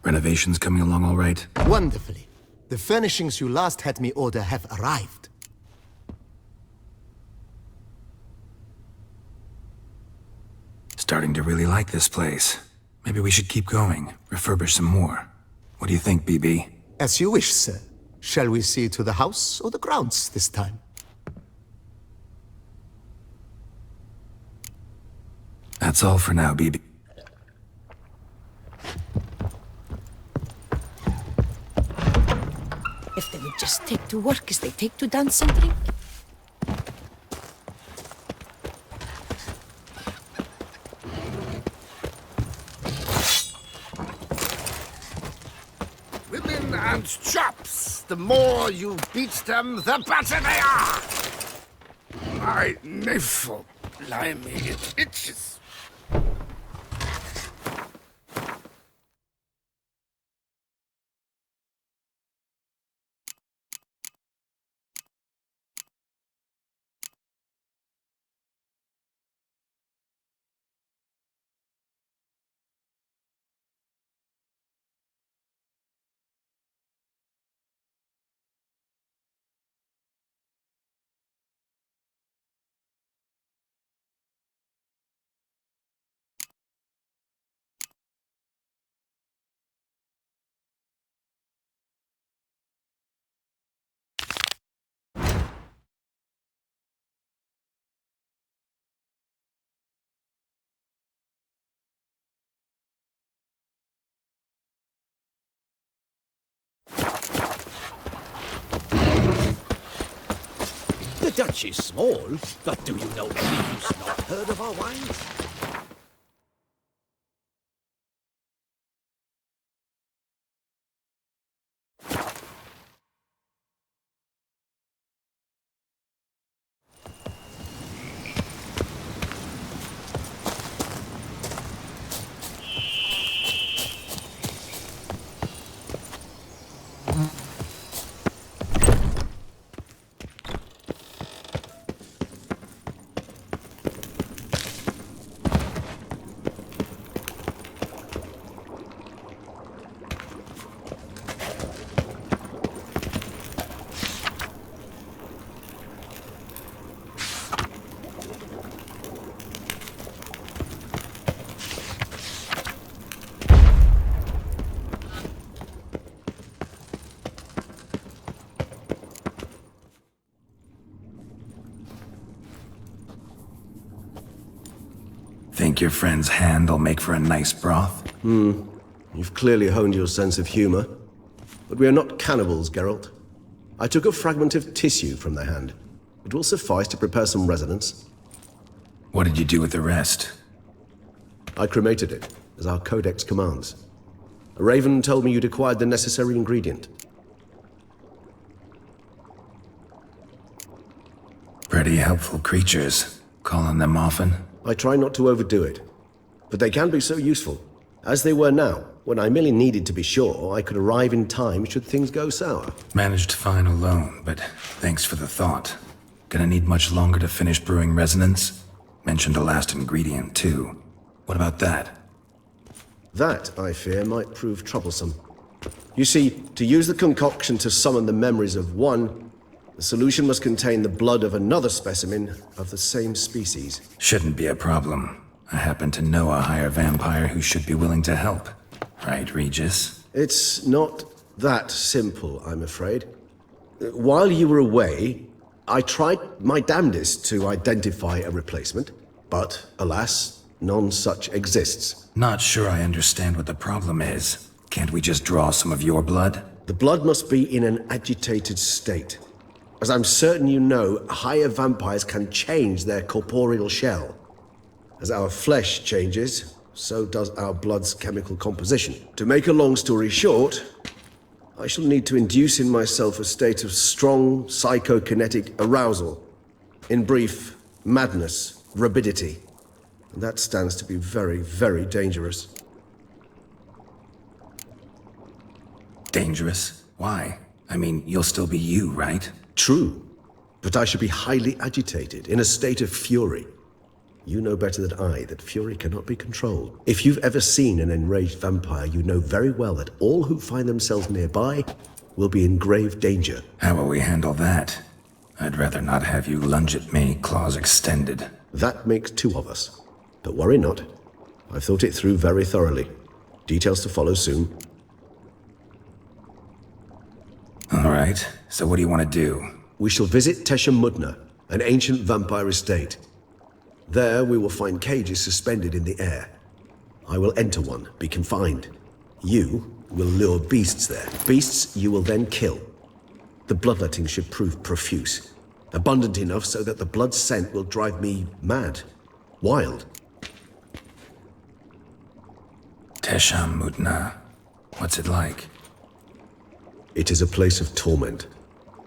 Renovations coming along all right? Wonderfully. The furnishings you last had me order have arrived. Starting to really like this place. Maybe we should keep going, refurbish some more. What do you think, BB? As you wish, sir. Shall we see to the house or the grounds this time? That's all for now, BB. If they would just take to work as they take to dance and drink. Women and chops. The more you beat them, the better they are. My navel, blimey, it itches. The Dutch is small, but do you know any who's not heard of our wines? Think your friend's hand will make for a nice broth? You've clearly honed your sense of humor. But we are not cannibals, Geralt. I took a fragment of tissue from their hand. It will suffice to prepare some resonance. What did you do with the rest? I cremated it, as our codex commands. A raven told me you'd acquired the necessary ingredient. Pretty helpful creatures. Calling them often? I try not to overdo it, but they can be so useful, as they were now, when I merely needed to be sure I could arrive in time should things go sour. Managed fine alone, but thanks for the thought. Gonna need much longer to finish brewing resonance? Mentioned a last ingredient, too. What about that? That, I fear, might prove troublesome. You see, to use the concoction to summon the memories of one, the solution must contain the blood of another specimen of the same species. Shouldn't be a problem. I happen to know a higher vampire who should be willing to help. Right, Regis? It's not that simple, I'm afraid. While you were away, I tried my damnedest to identify a replacement, but alas, none such exists. Not sure I understand what the problem is. Can't we just draw some of your blood? The blood must be in an agitated state. As I'm certain you know, higher vampires can change their corporeal shell. As our flesh changes, so does our blood's chemical composition. To make a long story short, I shall need to induce in myself a state of strong psychokinetic arousal. In brief, madness, rabidity. And that stands to be very, very dangerous. Dangerous? Why? I mean, you'll still be you, right? True, but I should be highly agitated, in a state of fury. You know better than I that fury cannot be controlled. If you've ever seen an enraged vampire, you know very well that all who find themselves nearby will be in grave danger. How will we handle that? I'd rather not have you lunge at me, claws extended. That makes two of us. But worry not. I've thought it through very thoroughly. Details to follow soon. All right, so what do you want to do? We shall visit Teshem Mudna, an ancient vampire estate. There we will find cages suspended in the air. I will enter one, be confined. You will lure beasts there. Beasts you will then kill. The bloodletting should prove profuse. Abundant enough so that the blood scent will drive me mad. Wild. Teshem Mudna. What's it like? It is a place of torment.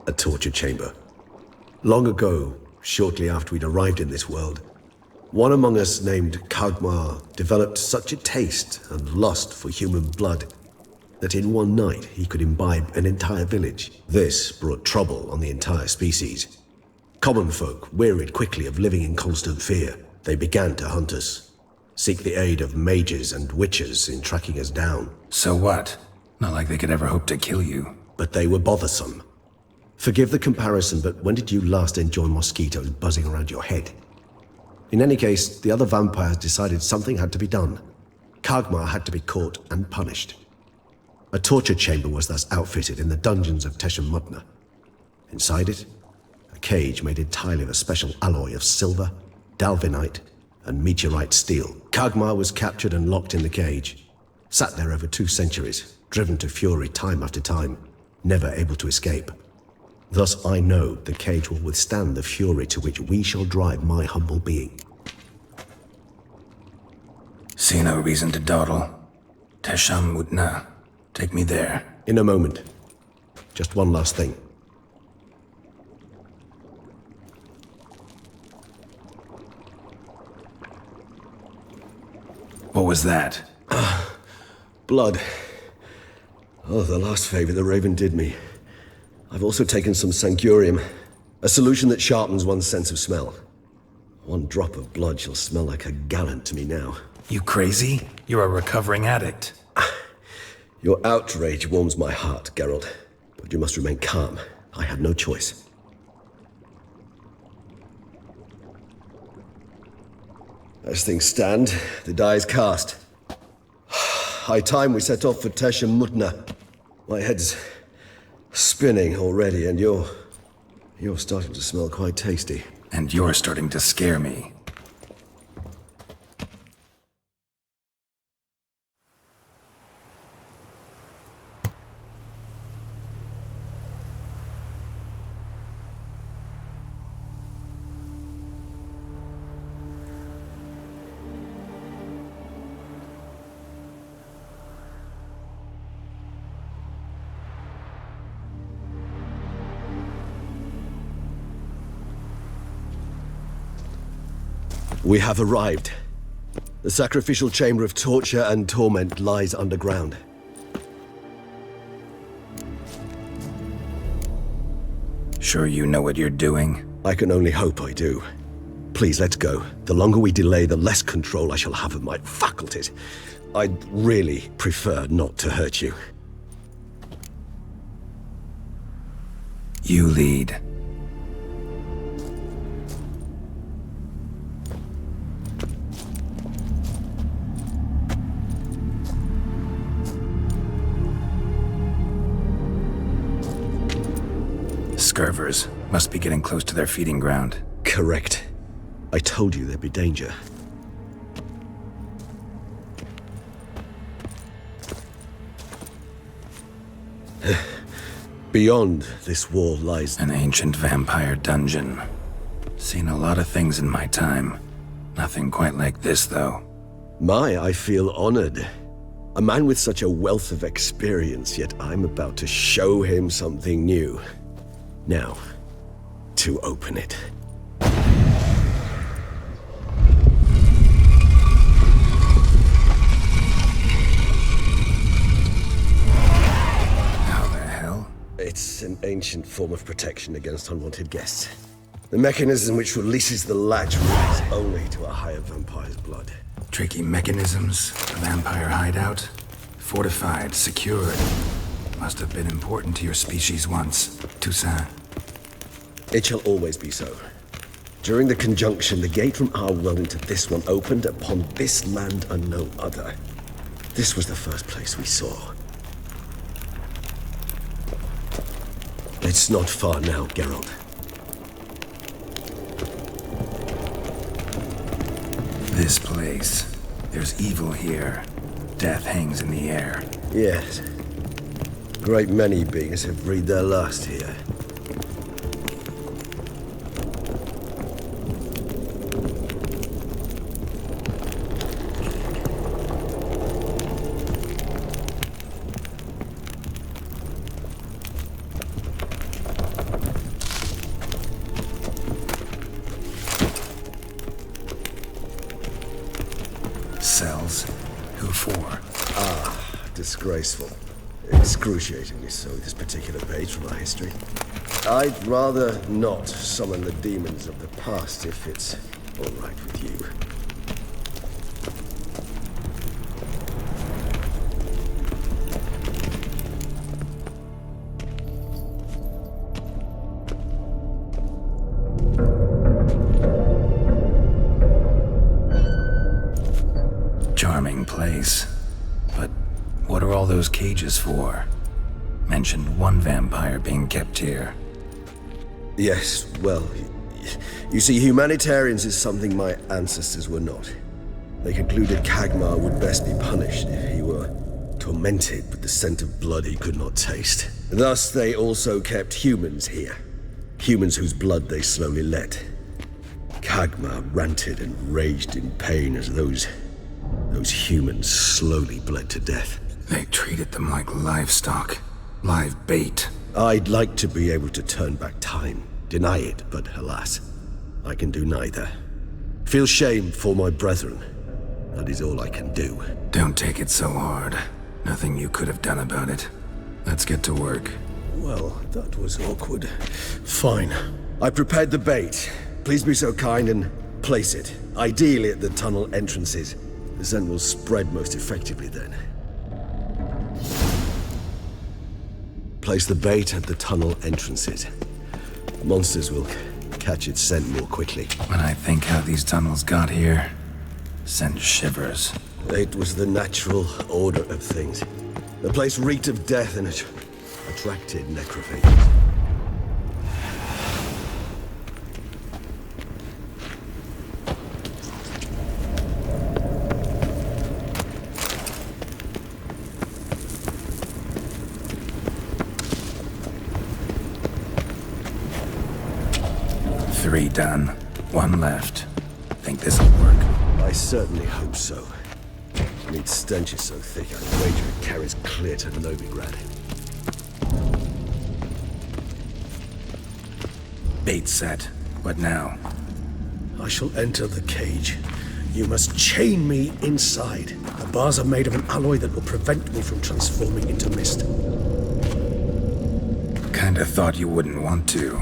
A torture chamber. Long ago, shortly after we'd arrived in this world, one among us named Kagmar developed such a taste and lust for human blood that in one night he could imbibe an entire village. This brought trouble on the entire species. Common folk wearied quickly of living in constant fear. They began to hunt us, seek the aid of mages and witches in tracking us down. So what? Not like they could ever hope to kill you. But they were bothersome. Forgive the comparison, but when did you last enjoy mosquitoes buzzing around your head? In any case, the other vampires decided something had to be done. Kagmar had to be caught and punished. A torture chamber was thus outfitted in the dungeons of Teshem Mudna. Inside it, a cage made entirely of a special alloy of silver, dalvinite, and meteorite steel. Kagmar was captured and locked in the cage. Sat there over 2 centuries, driven to fury time after time, never able to escape. Thus I know the cage will withstand the fury to which we shall drive my humble being. See no reason to dawdle. Teshem Mudna. Take me there. In a moment. Just one last thing. What was that? Blood. Oh, the last favor the Raven did me. I've also taken some Sancurium, a solution that sharpens one's sense of smell. One drop of blood shall smell like a gallon to me now. You crazy? You're a recovering addict. Your outrage warms my heart, Geralt. But you must remain calm. I had no choice. As things stand, the die is cast. High time we set off for Teshem Mudna. My head's spinning already, and you're starting to smell quite tasty. And you're starting to scare me. We have arrived. The sacrificial chamber of torture and torment lies underground. Sure you know what you're doing? I can only hope I do. Please, let's go. The longer we delay, the less control I shall have of my faculties. I'd really prefer not to hurt you. You lead. Scurvers must be getting close to their feeding ground. Correct. I told you there'd be danger. Beyond this wall lies An ancient vampire dungeon. Seen a lot of things in my time. Nothing quite like this, though. I feel honored. A man with such a wealth of experience, yet I'm about to show him something new. Now, to open it. How the hell? It's an ancient form of protection against unwanted guests. The mechanism which releases the latch relates only to a higher vampire's blood. Tricky mechanisms, a vampire hideout. Fortified, secured. Must have been important to your species once, Toussaint. It shall always be so. During the conjunction, the gate from our world into this one opened upon this land and no other. This was the first place we saw. It's not far now, Geralt. This place. There's evil here. Death hangs in the air. Yes. Great many beings have breathed their last here. Cells. Who for? Disgraceful. Excruciatingly so, this particular page from our history. I'd rather not summon the demons of the past if it's all right with you. Charming place. But what are all those cages for? Mentioned one vampire being kept here. Yes, well, you see, humanitarians is something my ancestors were not. They concluded Kagmar would best be punished if he were tormented with the scent of blood he could not taste. Thus, they also kept humans here. Humans whose blood they slowly let. Kagmar ranted and raged in pain as those humans slowly bled to death. They treated them like livestock. Live bait. I'd like to be able to turn back time, deny it, but alas, I can do neither. Feel shame for my brethren. That is all I can do. Don't take it so hard. Nothing you could have done about it. Let's get to work. Well, that was awkward. Fine. I prepared the bait. Please be so kind and place it. Ideally at the tunnel entrances. The scent will spread most effectively then. Place the bait at the tunnel entrances. Monsters will catch its scent more quickly. When I think how these tunnels got here, send shivers. It was the natural order of things. The place reeked of death and it attracted necrophages. Three done. One left. Think this'll work? I certainly hope so. Meat's stench is so thick, I'd wager it carries clear to Novigrad. Bait set. What now? I shall enter the cage. You must chain me inside. The bars are made of an alloy that will prevent me from transforming into mist. Kinda thought you wouldn't want to.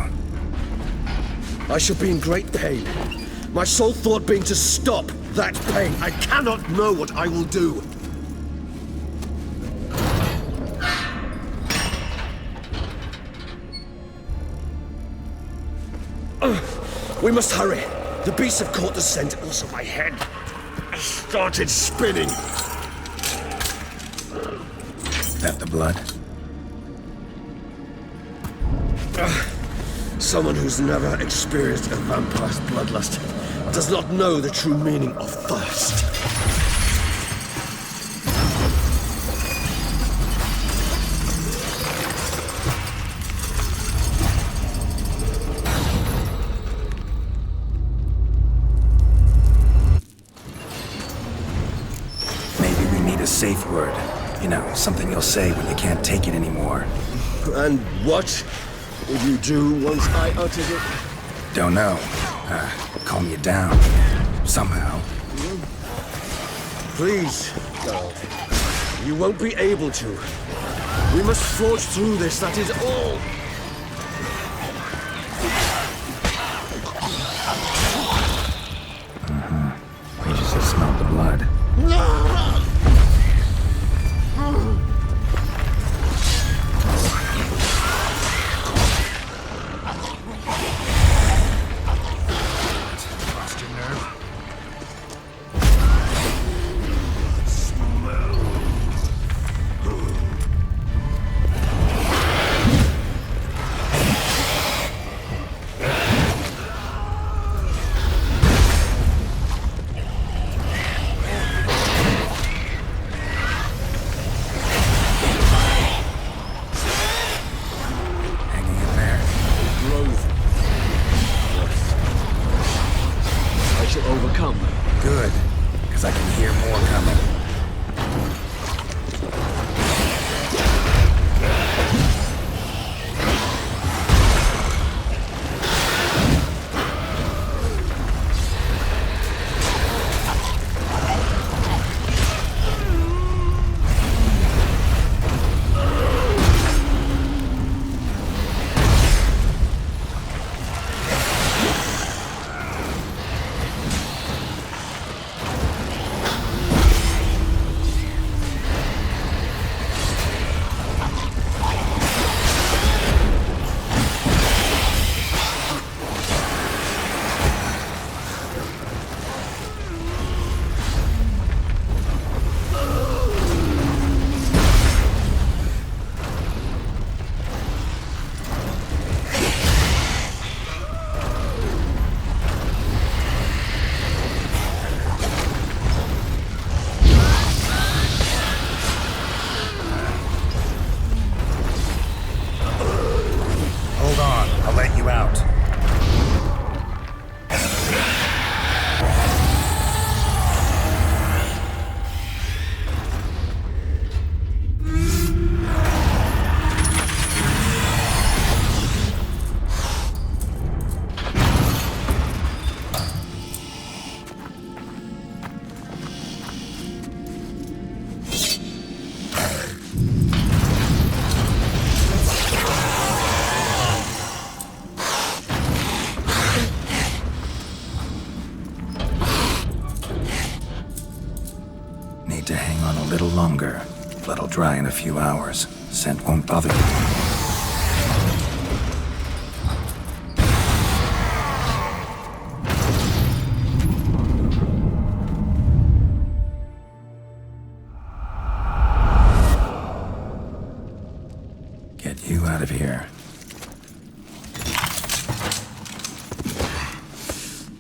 I shall be in great pain. My sole thought being to stop that pain. I cannot know what I will do. We must hurry. The beasts have caught the scent, also my head started spinning. That the blood? Someone who's never experienced a vampire's bloodlust does not know the true meaning of thirst. Maybe we need a safe word. You know, something you'll say when you can't take it anymore. And what would you do once I uttered it? Don't know. Calm you down. Somehow. Please, no. You won't be able to. We must forge through this, that is all. We just smelled the blood. Lost your nerve? Hanging in there. I shall overcome. Good. Because I can hear more coming. Hold on, I'll let you out. Need to hang on a little longer. Blood'll dry in a few hours. Scent won't bother you. Get you out of here.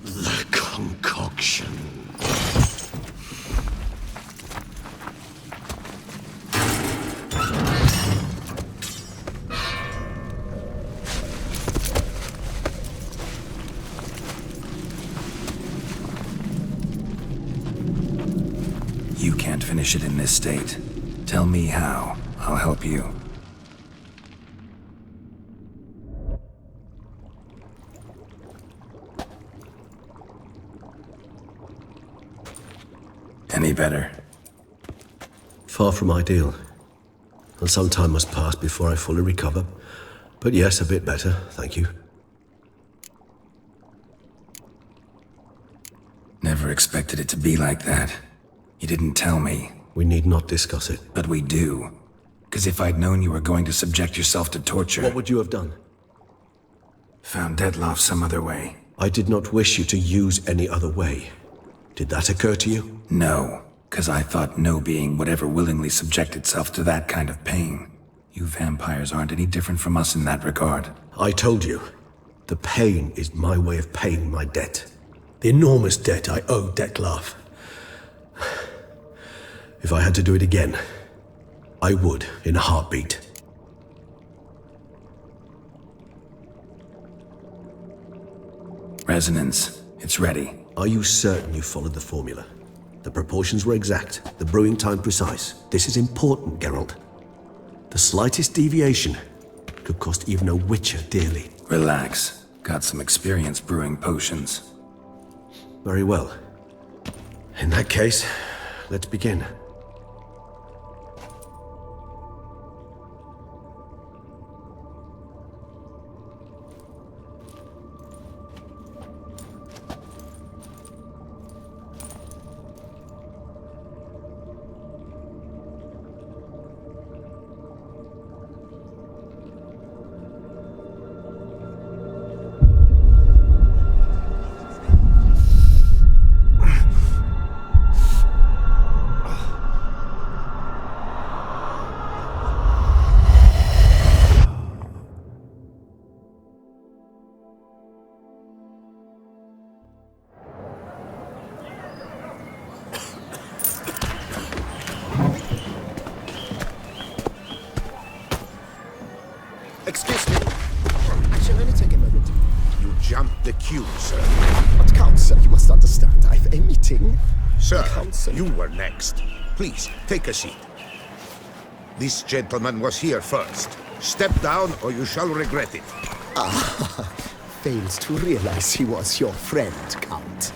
The concoction. You can't finish it in this state. Tell me how. I'll help you. Any better? Far from ideal. And some time must pass before I fully recover. But yes, a bit better, thank you. Never expected it to be like that. You didn't tell me. We need not discuss it. But we do. Because if I'd known you were going to subject yourself to torture... What would you have done? Found Detloff some other way. I did not wish you to use any other way. Did that occur to you? No, because I thought no being would ever willingly subject itself to that kind of pain. You vampires aren't any different from us in that regard. I told you, the pain is my way of paying my debt. The enormous debt I owe Detlaff. If I had to do it again, I would in a heartbeat. Resonance. It's ready. Are you certain you followed the formula? The proportions were exact, the brewing time precise. This is important, Geralt. The slightest deviation could cost even a witcher dearly. Relax. Got some experience brewing potions. Very well. In that case, let's begin. Excuse me. Actually, let me take a moment. You jumped the queue, sir. But Counsel, you must understand, I've a meeting. Sir, Counsel. you were next. Please, take a seat. This gentleman was here first. Step down or you shall regret it. Fails to realize he was your friend, Count.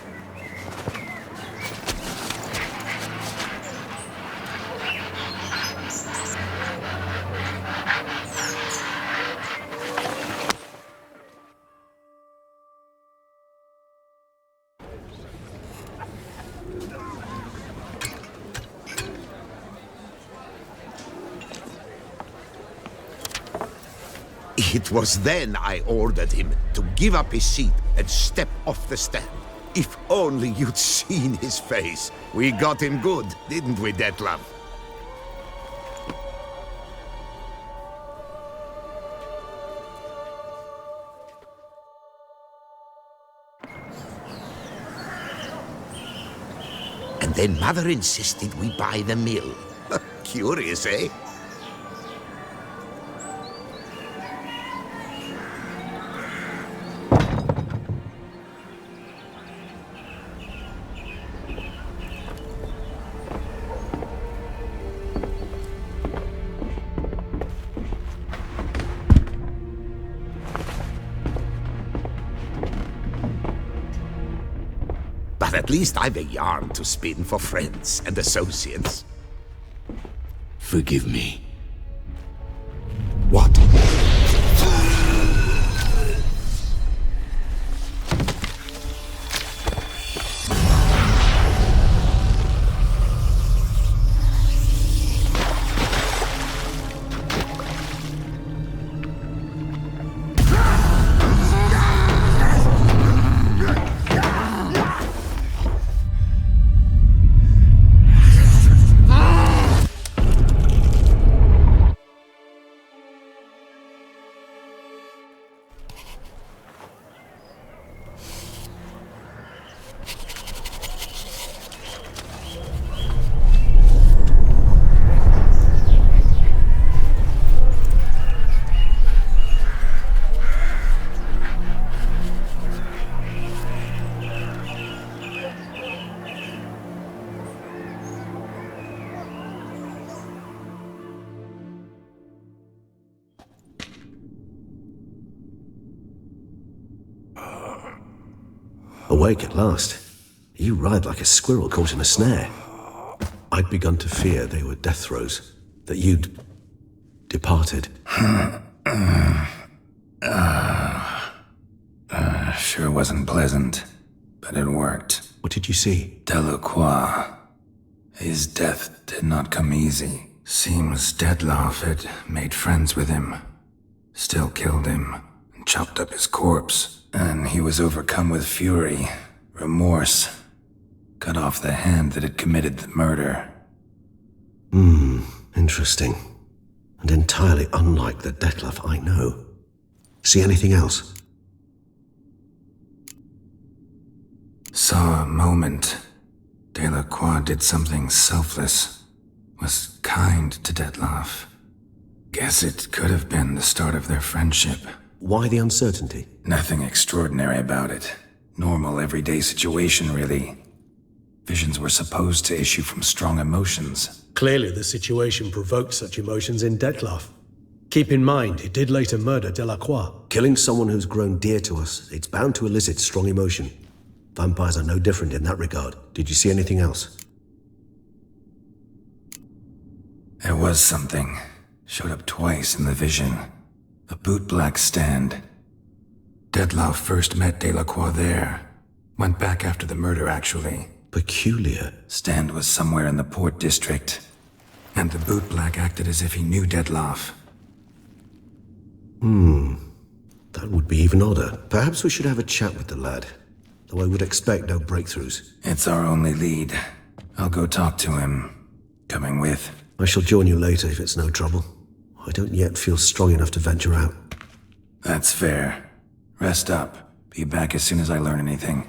It was then I ordered him to give up his seat and step off the stand. If only you'd seen his face. We got him good, didn't we, Detlaff? And then Mother insisted we buy the mill. Curious, eh? But at least I've a yarn to spin for friends and associates. Forgive me. What? Awake at last. You ride like a squirrel caught in a snare. I'd begun to fear they were death throes, that you'd departed. Sure wasn't pleasant, but it worked. What did you see? Delacroix. His death did not come easy. Seems Dettlaff had made friends with him, still killed him, and chopped up his corpse. And he was overcome with fury, remorse, cut off the hand that had committed the murder. Interesting. And entirely unlike the Dettlaff I know. See anything else? Saw a moment. Delacroix did something selfless. Was kind to Dettlaff. Guess it could have been the start of their friendship. Why the uncertainty? Nothing extraordinary about it. Normal, everyday situation, really. Visions were supposed to issue from strong emotions. Clearly the situation provoked such emotions in Dettlaff. Keep in mind, he did later murder Delacroix. Killing someone who's grown dear to us, it's bound to elicit strong emotion. Vampires are no different in that regard. Did you see anything else? There was something. Showed up twice in the vision. A bootblack stand. Dettlaff first met Delacroix there. Went back after the murder, actually. Peculiar. Stand was somewhere in the Port District. And the bootblack acted as if he knew Dettlaff. That would be even odder. Perhaps we should have a chat with the lad. Though I would expect no breakthroughs. It's our only lead. I'll go talk to him. Coming with. I shall join you later if it's no trouble. I don't yet feel strong enough to venture out. That's fair. Rest up. Be back as soon as I learn anything.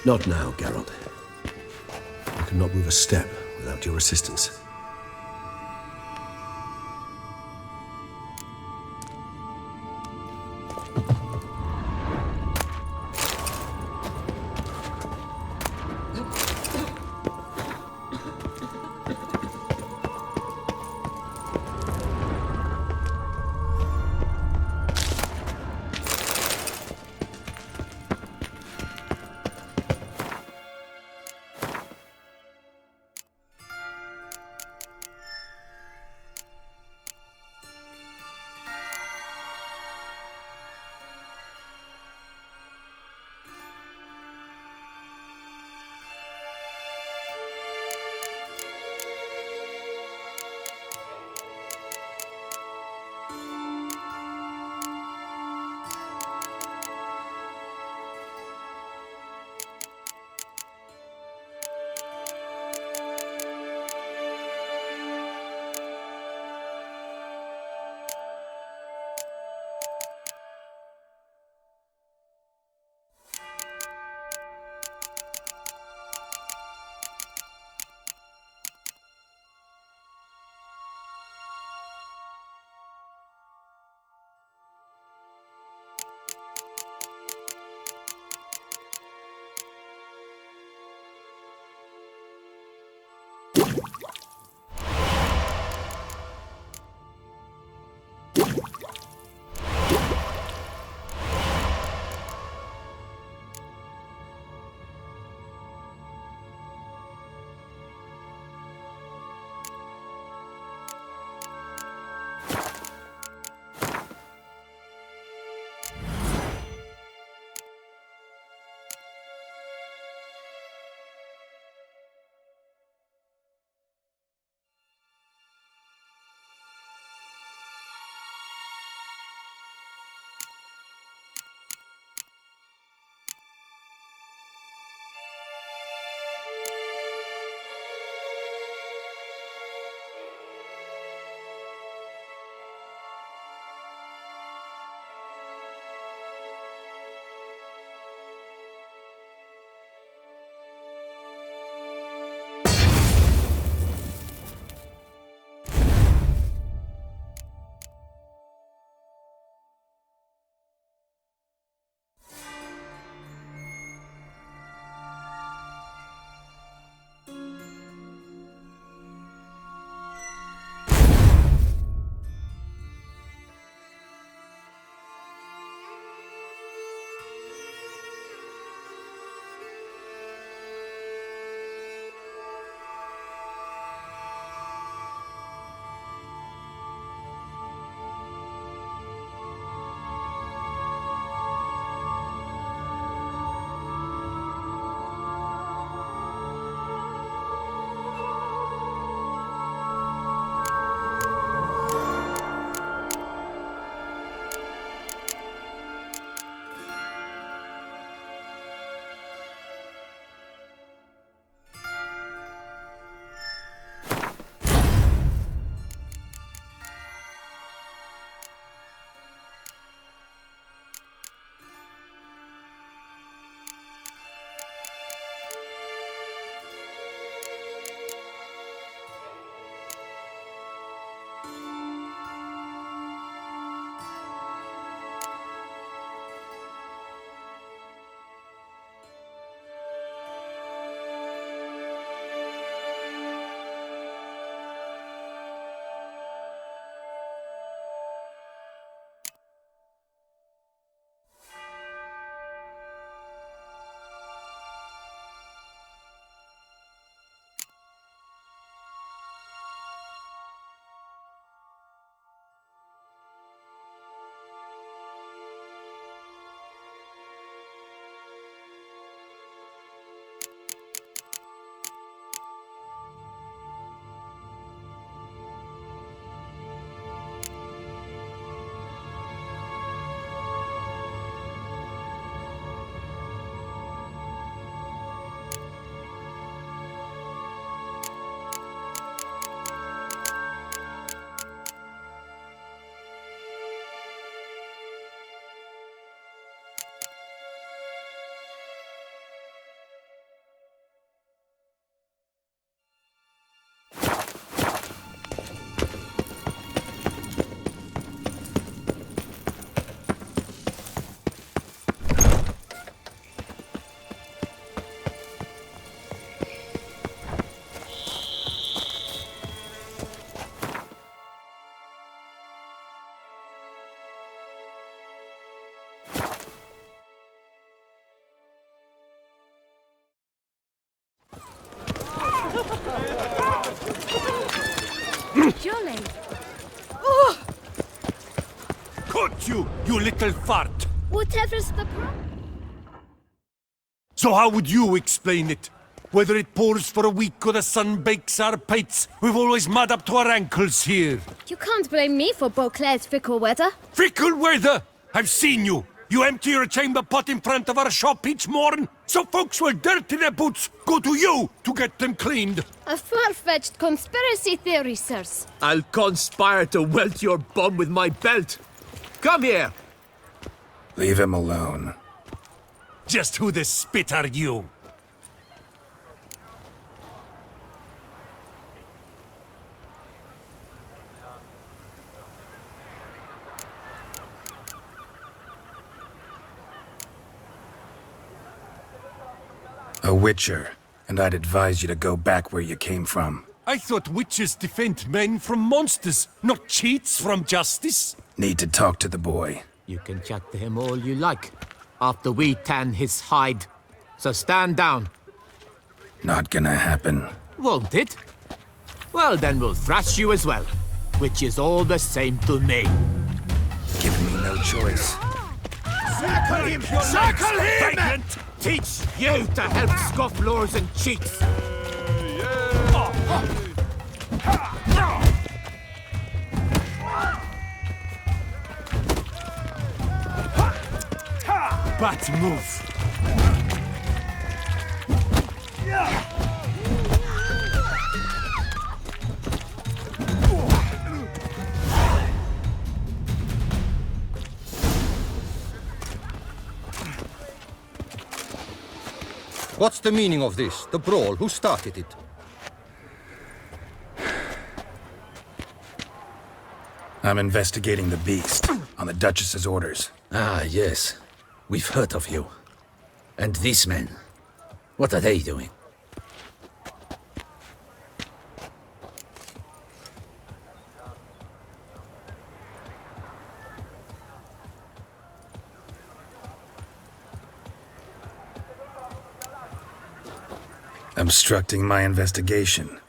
Not now, Geralt. I cannot move a step without your assistance. darling! Oh! Caught you, you little fart! Whatever's the problem? So how would you explain it? Whether it pours for a week or the sun bakes our pates, we've always mud up to our ankles here. You can't blame me for Beauclair's fickle weather. Fickle weather! I've seen you! You empty your chamber pot in front of our shop each morn, so folks will dirty their boots, go to you to get them cleaned. A far-fetched conspiracy theory, sirs. I'll conspire to welt your bum with my belt. Come here! Leave him alone. Just who the spit are you? A witcher, and I'd advise you to go back where you came from. I thought witches defend men from monsters, not cheats from justice. Need to talk to the boy. You can chat to him all you like, after we tan his hide. So stand down. Not gonna happen. Won't it? Well, then we'll thrash you as well, which is all the same to me. Giving me no choice. Circle him! Circle him! Teach you to help scofflaws and cheats! Bad move. What's the meaning of this? The brawl? Who started it? I'm investigating the beast, on the Duchess's orders. Ah, yes. We've heard of you. And these men, what are they doing? Obstructing my investigation.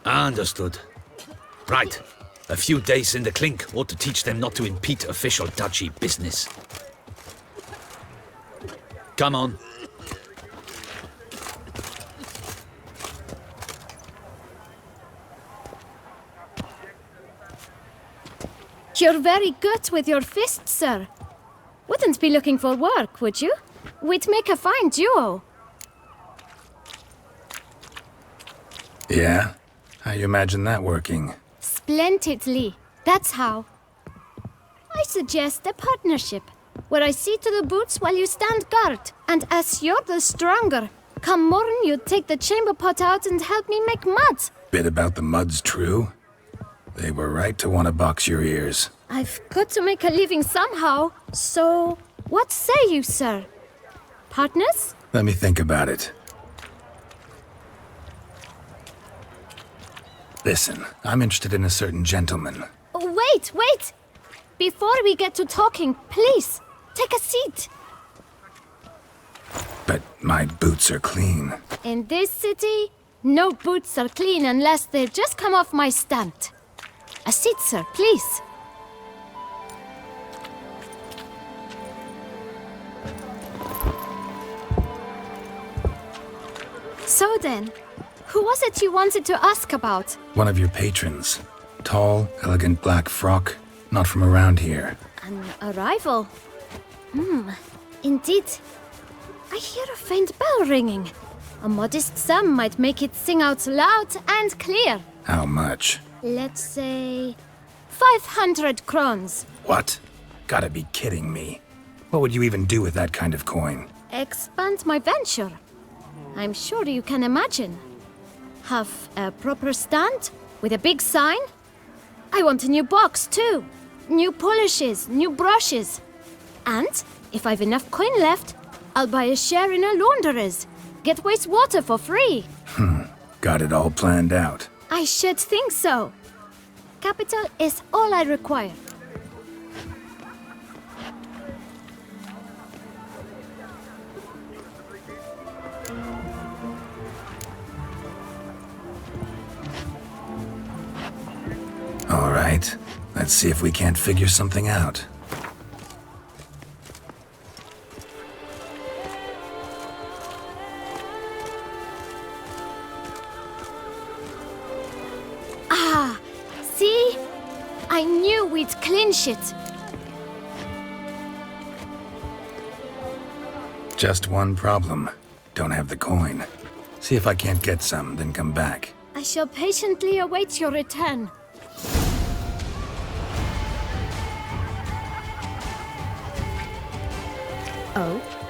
Understood. Right. A few days in the clink ought to teach them not to impede official duchy business. Come on. You're very good with your fists, sir. Wouldn't be looking for work, would you? We'd make a fine duo. Yeah? How you imagine that working? Splendidly. That's how. I suggest a partnership, where I see to the boots while you stand guard. And as you're the stronger, come morn you take the chamber pot out and help me make mud. Bit about the mud's true? They were right to want to box your ears. I've got to make a living somehow, so what say you, sir? Partners? Let me think about it. Listen, I'm interested in a certain gentleman. Wait! Before we get to talking, please, take a seat. But my boots are clean. In this city, no boots are clean unless they've just come off my stand. A seat, sir, please. So then, who was it you wanted to ask about? One of your patrons. Tall, elegant black frock. Not from around here. An arrival? Indeed. I hear a faint bell ringing. A modest sum might make it sing out loud and clear. How much? Let's say 500 crowns. What? Gotta be kidding me. What would you even do with that kind of coin? Expand my venture. I'm sure you can imagine. Have a proper stand with a big sign. I want a new box too. New polishes, new brushes. And if I've enough coin left, I'll buy a share in a launderer's. Get wastewater for free. Got it all planned out. I should think so. Capital is all I require. All right. Let's see if we can't figure something out. Ah, see? I knew we'd clinch it. Just one problem. Don't have the coin. See if I can't get some, then come back. I shall patiently await your return. Oh?